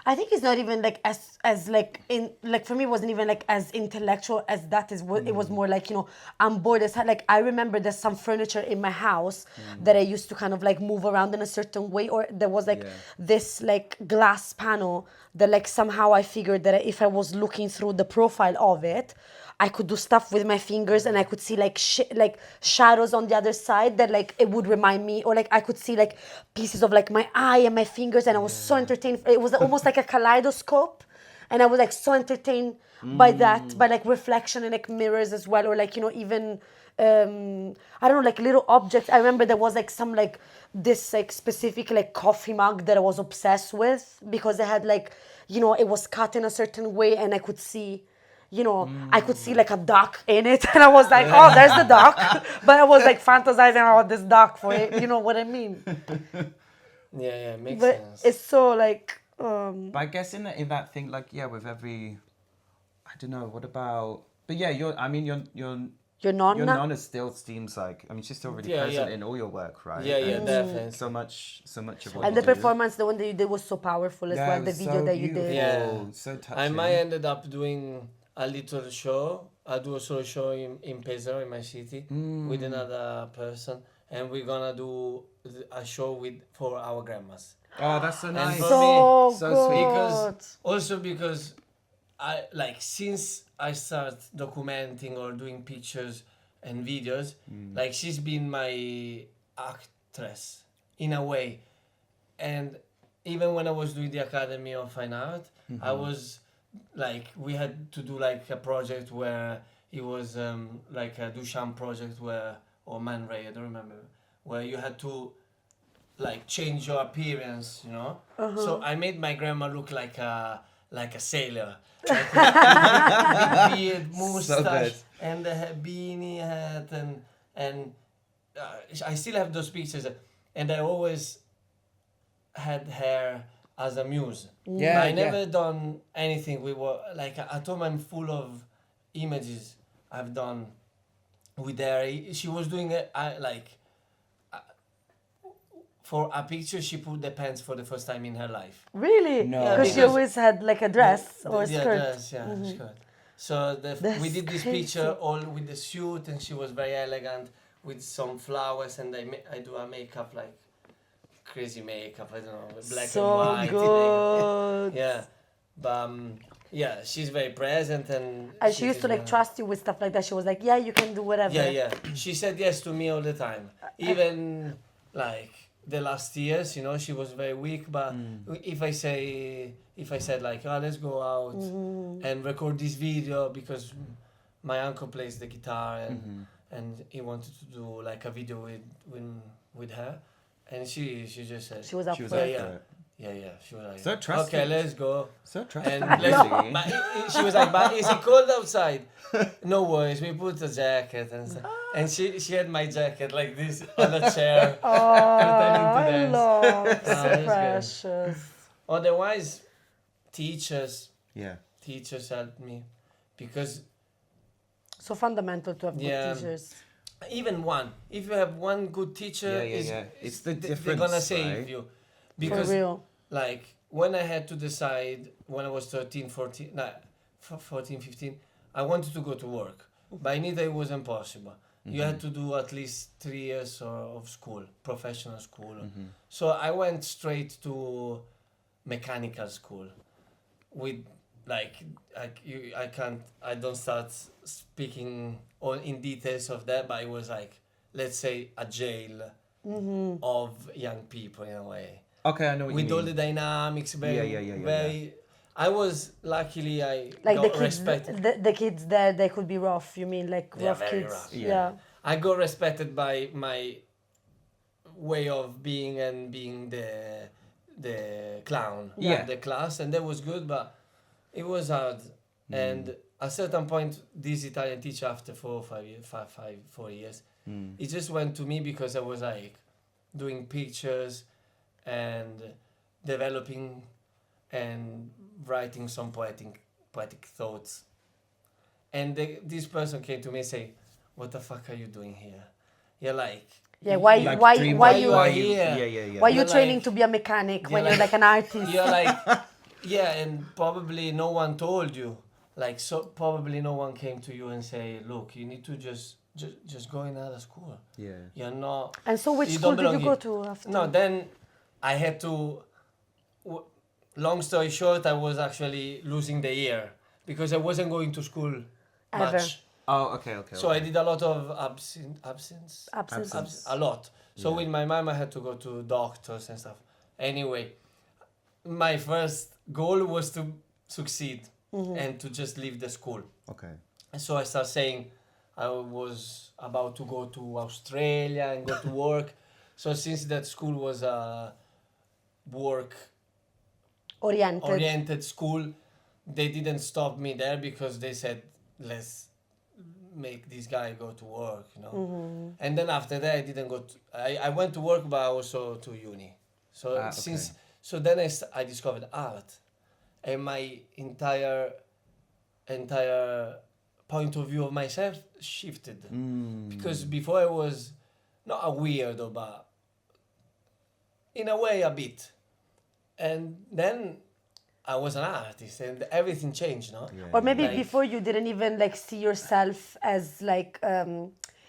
I think it's not even like as like in like for me it wasn't even like as intellectual as that is. It was more like, you know, I'm bored as hell. Like I remember there's some furniture in my house that I used to kind of like move around in a certain way, or there was like this like glass panel that like somehow I figured that if I was looking through the profile of it, I could do stuff with my fingers and I could see like like shadows on the other side that like it would remind me, or like I could see like pieces of like my eye and my fingers, and I was so entertained. It was almost like a kaleidoscope, and I was like so entertained by that, by like reflection and like mirrors as well, or like, you know, even I don't know, like little objects. I remember there was like some like this like specific like coffee mug that I was obsessed with because it had like, you know, it was cut in a certain way and I could see you know, I could see like a duck in it, and I was like, oh, there's the duck. But I was like fantasizing about this duck for it. You know what I mean? Yeah, makes But sense. it's so like, But I guess in that thing, like, yeah, with every, I don't know, what about, but yeah, your your nonna. nonna still seems like, I mean, she's still really Yeah, present yeah. in all your work, right? Yeah, And definitely. so much of what And you the do. performance, the one that you did was so powerful as Yeah, well. it The was video so that you did. beautiful. Yeah. So I touching. might ended up doing a little show. I do a solo show in Pesaro, in my city, with another person, and we're gonna do a show for our grandmas. Oh, that's so And nice. for So me, so good. sweet. because I like since I start documenting or doing pictures and videos, like she's been my actress in a way. And even when I was doing the Academy of Fine Art, I was like, we had to do like a project where it was like a Duchamp project or Man Ray, I don't remember, where you had to like change your appearance, you know. So I made my grandma look like a sailor, like with beard, mustache, and the beanie hat, and I still have those pictures, and I always had her as a muse. Yeah, But I yeah. never done anything. We were like, at home I'm full of images I've done with her. She was doing it for a picture. She put the pants for the first time in her life. Really? No. Because she Because- always had like a dress or a Yeah, skirt. dress, yeah, skirt. So That's we did this crazy. picture all with the suit, and she was very elegant with some flowers, and I do a makeup like crazy makeup. I don't know, black So and white. good. Yeah, but yeah, she's very present, and She used to like is, trust you with stuff like that. She was like, yeah, you can do whatever. Yeah. She said yes to me all the time. Even like the last years, you know, she was very weak. But if I said like, oh, let's go out and record this video, because my uncle plays the guitar, and he wanted to do like a video with her, and she just said She was up She was for up it. for it. yeah. She was like, So trusting. okay, let's go. So trusting. And really. but she was like, but is it cold outside? No worries, we put a jacket and stuff. And she had my jacket like this on a chair. Oh, pretending to I dance. love. that's So good. precious. Otherwise, teachers Yeah. helped me, because So fundamental to have good Yeah. teachers. even one, if you have one good teacher, Yeah. It's the they're difference, gonna save right? you. For Because real. like when I had to decide when I was 13, 14, 14, 15, I wanted to go to work, but I knew that it was impossible. You had to do at least 3 years of school, professional school. So I went straight to mechanical school with I don't start speaking all in details of that, but it was like, let's say a jail of young people in a way. Okay, I know what With you all mean. the dynamics, very, Yeah. very. I was luckily I Like got the kids, respected. the kids there, they could be rough. You mean like They are rough very kids? rough. Yeah. I got respected by my way of being and being the clown Yeah. of the class, and that was good, but it was hard. And at a certain point, this Italian teacher, after 4 years, he just went to me because I was like doing pictures and developing and writing some poetic thoughts. And this person came to me and say, "What the fuck are you doing here? You're like, Yeah. Why? Like why? dream- Why you you? are you? here? Yeah. Why you You're training like- to be a mechanic when you're you're like an artist? You're like, yeah, and probably no one told you. Like, so probably no one came to you and say, look, you need to just go in another school. Yeah. You're not. And so, which you school don't did you belong go here. to after? No, then I had to. Long story short, I was actually losing the year because I wasn't going to school Ever. much. Oh, okay. So I did a lot of absence. Absence. A lot. So Yeah. with my mom, I had to go to doctors and stuff. Anyway, my first goal was to succeed and to just leave the school. Okay. And so I started saying I was about to go to Australia and go to work. So since that school was a work Oriented. oriented school, they didn't stop me there because they said, let's make this guy go to work, you know. And then after that, I didn't go. I went to work, but also to uni. So Okay. so then I discovered art, and my entire point of view of myself shifted. Because before I was not a weirdo, but in a way a bit. And then I was an artist, and everything changed, no? Yeah. Or maybe Like- before you didn't even like see yourself as like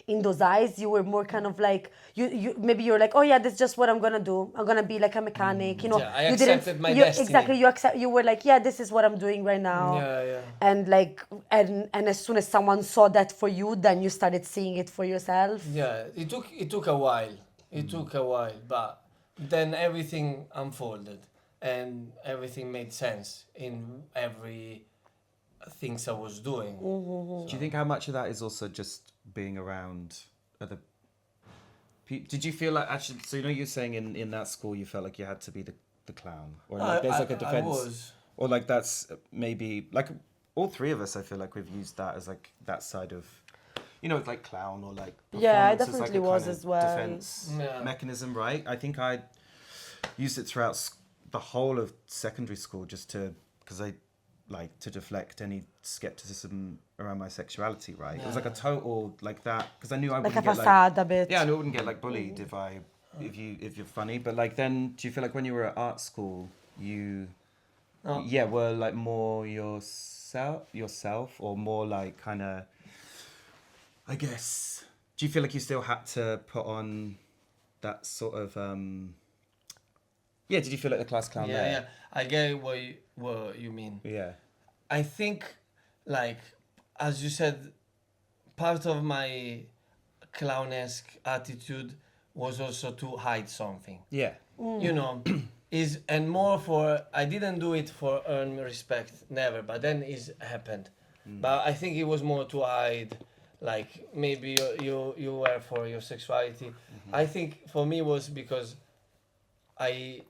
in those eyes. You were more kind of like you maybe you're like, oh yeah, that's just what I'm gonna do. I'm gonna be like a mechanic, you know. Yeah, I you accepted my you, destiny. Exactly, you were like, yeah, this is what I'm doing right now. Yeah. And like and as soon as someone saw that for you, then you started seeing it for yourself. Yeah, it took a while. It took a while, but then everything unfolded and everything made sense in every things I was doing. Do you think how much of that is also just being around other people? Did you feel like actually? So you know, you're saying in that school you felt like you had to be the clown, or like there's like a I defense, was. or like that's maybe like all three of us. I feel like we've used that as like that side of, you know, it's like clown or like Yeah, I performance as, like, definitely a was kind of as well. defense Yeah. mechanism, right? I think I used it throughout the whole of secondary school just to because I like to deflect any skepticism around my sexuality, right? It was like a total like that because I knew I Like a wouldn't get facade a bit. yeah, I knew I wouldn't get like bullied if you're funny. But like then, do you feel like when you were at art school, you No. yeah were like more yourself or more like kind of I guess. Do you feel like you still had to put on that sort of yeah? Did you feel like the class clown Yeah, there? yeah. I get what you mean. Yeah. I think, like, as you said, part of my clownesque attitude was also to hide something. Yeah. You know, is and more for I didn't do it for earn respect, never. But then it happened. But I think it was more to hide, like maybe you were for your sexuality. I think for me was because I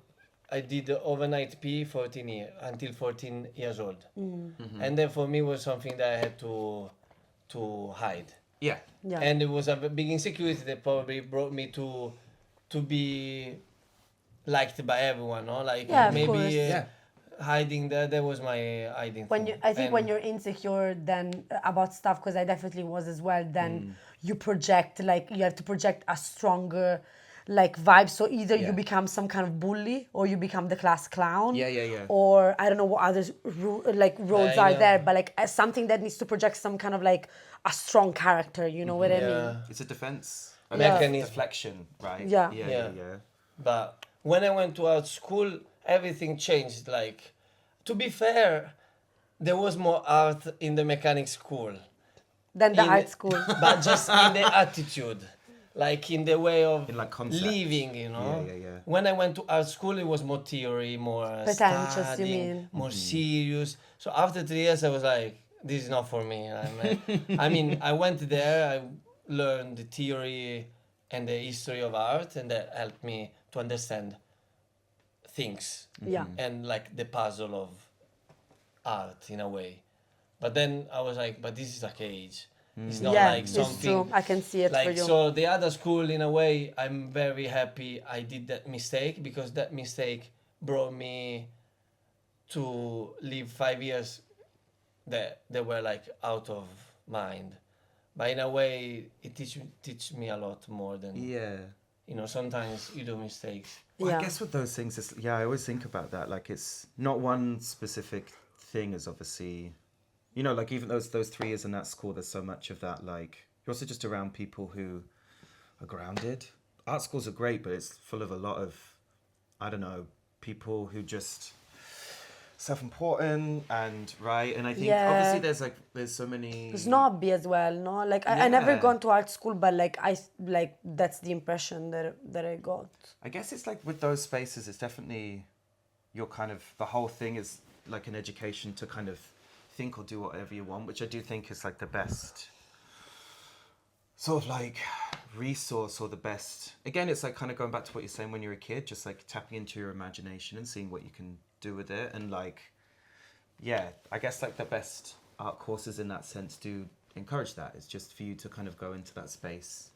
did the overnight pee 14 years until 14 years old, and then for me was something that I had to hide. Yeah. Yeah. And it was a big insecurity that probably brought me to be liked by everyone, no? Like Yeah, of maybe course. Yeah. hiding that was my hiding When thing. I think when And- you're insecure then about stuff, because I definitely was as well, then you project, like you have to project a stronger like vibe. So either Yeah. you become some kind of bully or you become the class clown. Yeah. Or I don't know what other like roads I are know. there, but like something that needs to project some kind of like a strong character. You know what I mean? yeah. It's a defense. Yeah. Mechanism. Deflection, right? Yeah. Yeah. But when I went to art school, everything changed. Like, to be fair, there was more art in the mechanic school, Then the In- art school. but just in the attitude, like in the way of In, like, concept. living, you know. Yeah. When I went to art school, it was more theory, more Pretentious, you studying, mean? more serious. So after 3 years, I was like, this is not for me. I mean, I went there, I learned the theory and the history of art, and that helped me to understand things Yeah. and like the puzzle of art in a way. But then I was like, but this is a cage. It's not Yeah, like it's something true. I can see it for like you. so the other school in a way I'm very happy I did that mistake because that mistake brought me to live 5 years that they were like out of mind. But in a way it teach me a lot more than Yeah. you know, sometimes you do mistakes. Well, Yeah. I guess with those things, it's, yeah, I always think about that. Like, it's not one specific thing is obviously, you know, like even those 3 years in that school, there's so much of that. Like, you're also just around people who are grounded. Art schools are great, but it's full of a lot of, I don't know, people who just self-important and right. And I think Yeah. obviously there's so many. Snobby as well, no? Like I never Yeah. gone to art school, but like like that's the impression that I got. I guess it's like with those spaces, it's definitely your kind of the whole thing is like an education to kind of think or do whatever you want, which I do think is like the best sort of like resource or the best. Again, it's like kind of going back to what you're saying when you're a kid, just like tapping into your imagination and seeing what you can do with it, and like yeah, I guess like the best art courses in that sense do encourage that. It's just for you to kind of go into that space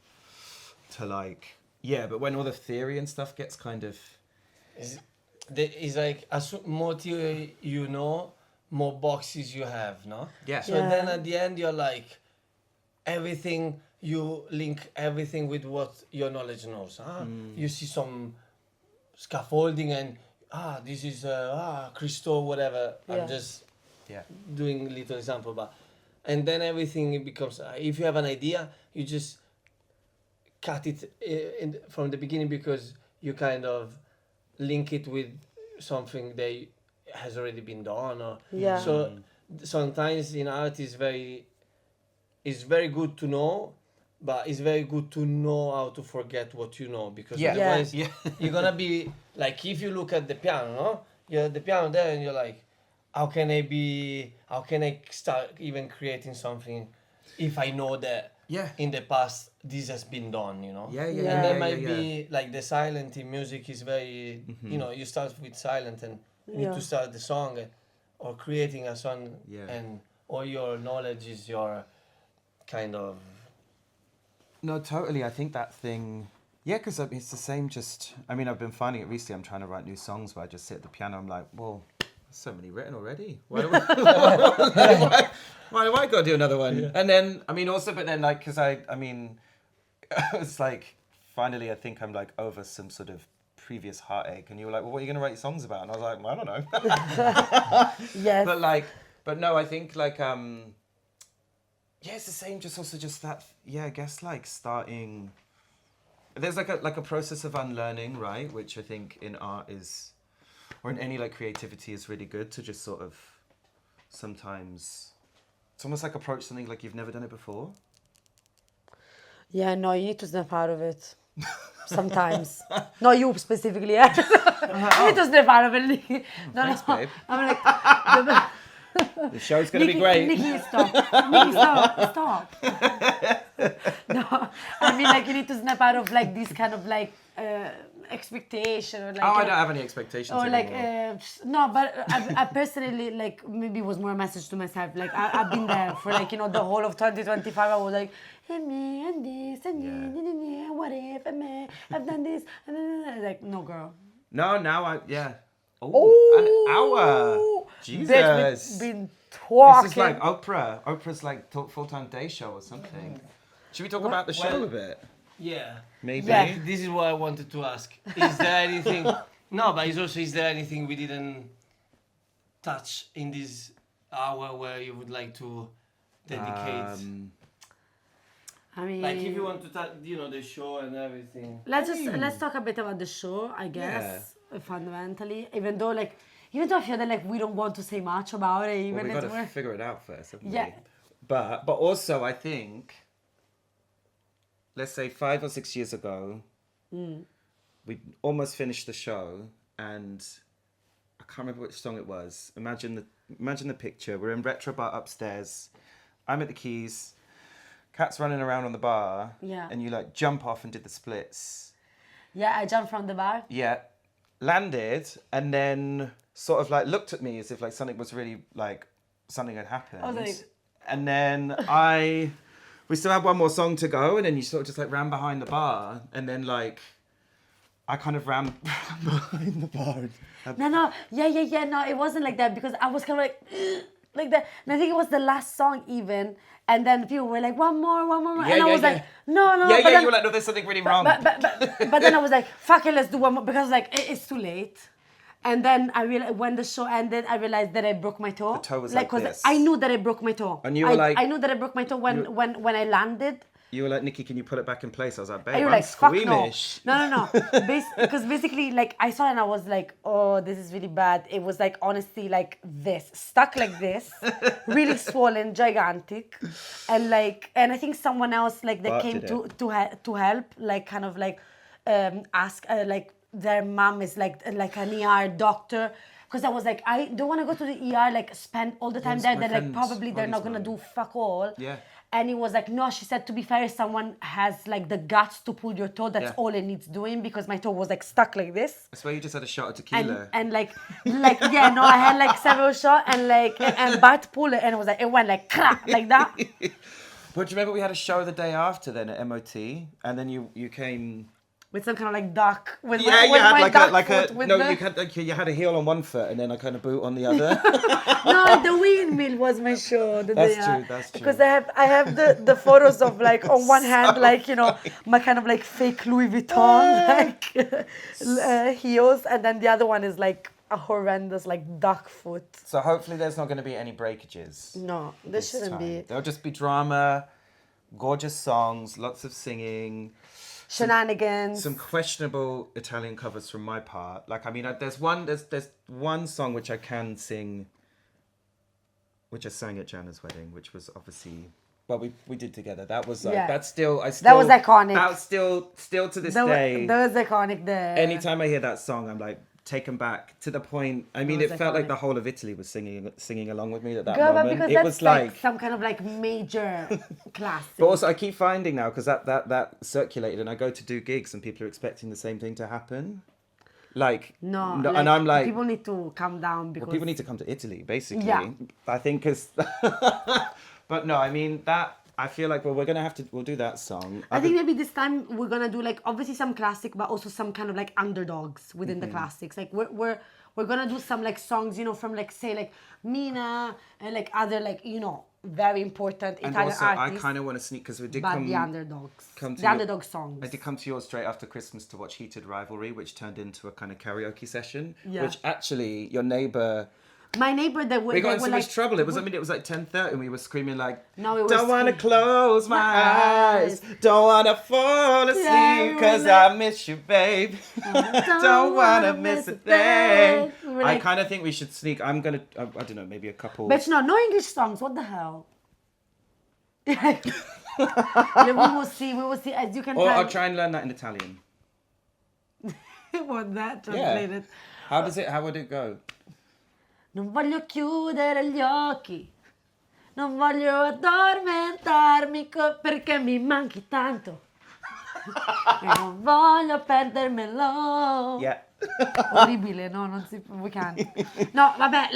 to like, yeah, but when all the theory and stuff gets kind of, It's like more theory you know, more boxes you have, no? yeah. So then at the end you're like, everything, you link everything with what your knowledge knows. You see some scaffolding and this is crystal, whatever. Yeah. I'm just Yeah. doing little example, but and then everything it becomes. If you have an idea, you just cut it from the beginning because you kind of link it with something that has already been done. Or Yeah. so sometimes in art is very good to know, but it's very good to know how to forget what you know, because Yeah. otherwise Yeah. you're gonna be like, if you look at the piano, no? You have the piano there and you're like, how can I start even creating something if I know that Yeah. in the past this has been done, you know? Yeah, yeah, Yeah. And yeah, there yeah, might yeah. be like the silent in music is very, you know, you start with silent and you need to start the song or creating a song, Yeah. and all your knowledge is your kind of. No, totally. I think that thing, yeah, because it's the same. Just, I mean, I've been finding it recently. I'm trying to write new songs where I just sit at the piano. I'm like, well, there's so many written already. Why do I got to do another one? Yeah. And then, I mean, also, but then, like, because I mean, it's like finally, I think I'm like over some sort of previous heartache, and you were like, well, what are you going to write your songs about? And I was like, well, I don't know. Yes. But like, but no, I think like yeah, it's the same. Just also just that. Yeah, I guess like starting. There's like a process of unlearning, right? Which I think in art is, or in any like creativity is really good to just sort of. Sometimes, it's almost like approach something like you've never done it before. Yeah, no, you need to snap out of it. Sometimes. No, you specifically. Yeah. You need to snap out of it. No, Thanks, no. babe. I'm like, The show's gonna be NiCkY, great. NiCkY, stop. NiCkY, stop. No, I mean like you need to snap out of like this kind of like expectation or like. Oh, I don't have any expectations Or like anymore. no, but I personally like maybe it was more a message to myself. Like I've been there for like the whole of 2025. I was like, and me and this and Yeah. what if and I've done this and like no girl. No, now yeah. Oh, An hour. Jesus. Bitch, been talking. This is like Oprah. Oprah's like full-time day show or something. Should we talk about the show Well- a bit? Yeah. Maybe. Yeah. This is what I wanted to ask. Is there anything? No, but it's also, is there anything we didn't touch in this hour where you would like to dedicate? I mean, Like if you want to touch, the show and everything. let's talk a bit about the show, I guess. Fundamentally, even though I feel that like we don't want to say much about it, Well, even we it's got to more. figure it out first, haven't Yeah. we? But also I think, let's say 5 or 6 years ago, we almost finished the show, and I can't remember which song it was. Imagine the picture. We're in Retro Bar upstairs. I'm at the keys. Kat's running around on the bar. Yeah. And you like jump off and did the splits. Yeah, I jumped from the bar. Yeah. Landed and then sort of like looked at me as if like something was really like something had happened. I was like- And then we still had one more song to go, and then you sort of just like ran behind the bar, and then like I kind of ran behind the bar. No, yeah. No, it wasn't like that because I was kind of like that. And I think it was the last song even. And then people were like, one more. Yeah, and I yeah, was yeah. like, no. Yeah, but yeah, then, you were like, no, there's something really wrong. but then I was like, fuck it, let's do one more because like it's too late. And then I realized when the show ended, I realized that I broke my toe. The toe was like, like 'cause this. I knew that I broke my toe. And you were like- I knew that I broke my toe when I landed. You were like, NiCkY, can you put it back in place? I was like, babe, And you were I'm like, fuck no. squeamish. No. Because basically, like, I saw it and I was like, oh, this is really bad. It was like, honestly, like this, stuck like this, really swollen, gigantic. And I think someone else, like, that Bart came did to help, like, kind of like, ask, like, their mom is like an ER doctor. because I was like, I don't want to go to the ER, like spend all the time Yes, there. my Then like friend probably they're not Holly's gonna mum. do fuck all. Yeah. And he was like, no, she said, to be fair, if someone has like the guts to pull your toe, that's Yeah. all it needs doing, because my toe was like stuck like this. I swear you just had a shot of And tequila. like yeah, no, I had like several shots and like and Bart pulled it and it was like, it went like crack like that. But do you remember we had a show the day after then at MOT, and then you came. With some kind of like duck with Yeah, my, you with had my like duck a like foot a with no, the, you had like you had a heel on one foot and then a kind of boot on the other. no, the windmill was my show. That's true, that's true. Because I have the photos of like on one hand like, you know, my kind of like fake Louis Vuitton like heels, and then the other one is like a horrendous like duck foot. So hopefully there's not going to be any breakages. No, there this shouldn't time. be. There'll just be drama, gorgeous songs, lots of singing. Shenanigans. Some questionable Italian covers from my part. Like, I mean, there's one song which I can sing, which I sang at Jana's wedding, which was obviously, well, we did together. That was like, Yeah. that's still, I still. That was iconic. That's still to this day. That was iconic there. Anytime I hear that song, I'm like taken back to the point. I mean, was it felt like iconic. the whole of Italy was singing along with me at that Girl, but moment. because It that's was like like. some kind of like major classic. But also, I keep finding now, because that circulated, and I go to do gigs, and people are expecting the same thing to happen. Like, No, and I'm like, people need to calm down because well, people need to come to Italy, basically. Yeah. I think, because, but no, I mean, that, I feel like, well, we'll do that song. I think maybe this time we're gonna do like obviously some classic, but also some kind of like underdogs within Mm-hmm. the classics. Like we're gonna do some like songs, you know, from like say like Mina and like other like, you know, very important And Italian also, I artists. kind of want to sneak, because we did but come. the underdogs, come to the your- underdog songs. I did come to yours straight after Christmas to watch Heated Rivalry, which turned into a kind of karaoke session. Yeah. Which actually, your neighbour. My neighbor, We got in so much like, trouble. It was like 10:30, and we were screaming like, No, it was "Don't wanna scream- close my eyes, don't wanna fall asleep, Yeah, we 'cause were I like- miss you, babe. Don't Don't wanna wanna miss a miss a thing." thing. We were I like- kind of think we should sneak. I'm gonna, I don't know, maybe a couple. Bitch, no English songs. What the hell? we will see. As you can Or tell. I'll try and learn that in Italian. Want that Yeah. translated? How would it go? Non voglio chiudere gli occhi, non voglio addormentarmi perché mi manchi tanto. E non voglio perdermelo. Yeah. Orribile, no, non si, we can't. No, vabbè,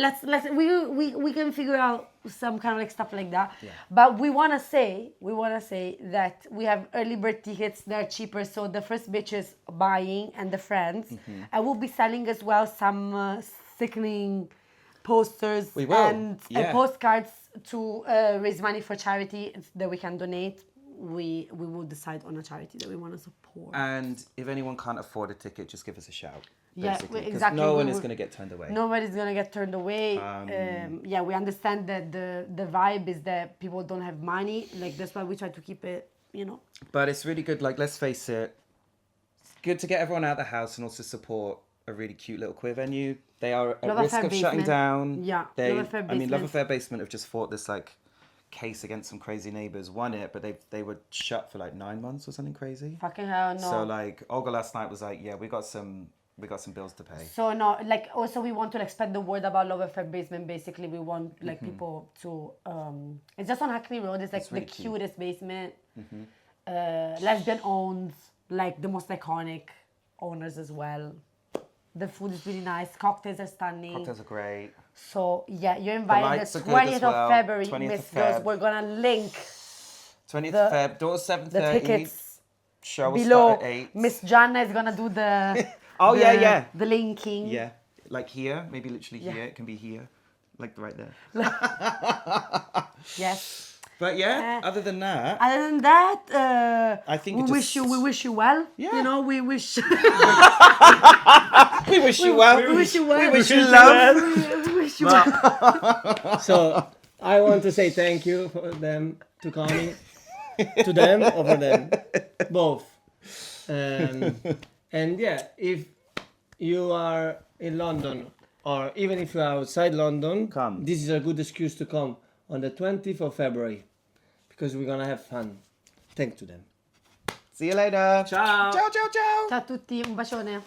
we can figure out some kind of like stuff like that. Yeah. But we wanna say that we have early bird tickets. They're cheaper, so the first bitches buying and the friends, Mm-hmm. and we'll be selling as well some sickening posters We will, and yeah. postcards to raise money for charity that we can donate. We will decide on a charity that we want to support. And if anyone can't afford a ticket, just give us a shout. Yeah, Basically, 'cause exactly. no We one is will- going to get turned away. Nobody's gonna get turned away. Um, Yeah, we understand that the vibe is that people don't have money. Like that's why we try to keep it, you know. But it's really good. Like, let's face it, it's good to get everyone out of the house and also support a really cute little queer venue. They are at Love risk Affair of shutting Basement. down. Yeah, They, Love Affair I mean, Love Basement. Affair Basement have just fought this like case against some crazy neighbors. Won it, but they were shut for like 9 months or something crazy. Fucking hell, no. So like Olga last night was like, yeah, we got some bills to pay. So no, like also we want to like spread the word about Love Affair Basement. Basically, we want like people to. It's just on Hackney Road. It's like It's really the cute. cutest basement. Lesbian owns, like the most iconic owners as well. The food is really nice. Cocktails are stunning. Cocktails are great. So yeah, you're invited lights the are good as 20th well. of February, 20th Miss of Girls. Feb. We're gonna link 20th The- Feb, doors the 7:30. tickets Show will below. start at 8. Miss Janna is gonna do the Oh, the, yeah. the linking. Yeah, like here, maybe literally Yeah. here. It can be here, like right there. Yes. But yeah, Uh, other than that, Other than that, I think we it wish just- you well. Yeah. You know, we wish we wish you well. we wish you well. We wish you love. we wish you well. So I want to say thank you for them to coming, to them or for them, both. And yeah, if you are in London or even if you are outside London, Come. This is a good excuse to come on the 20th of February because we're gonna have fun. Thanks to them. See you later. Ciao. Ciao, ciao, ciao. Ciao a tutti, un bacione.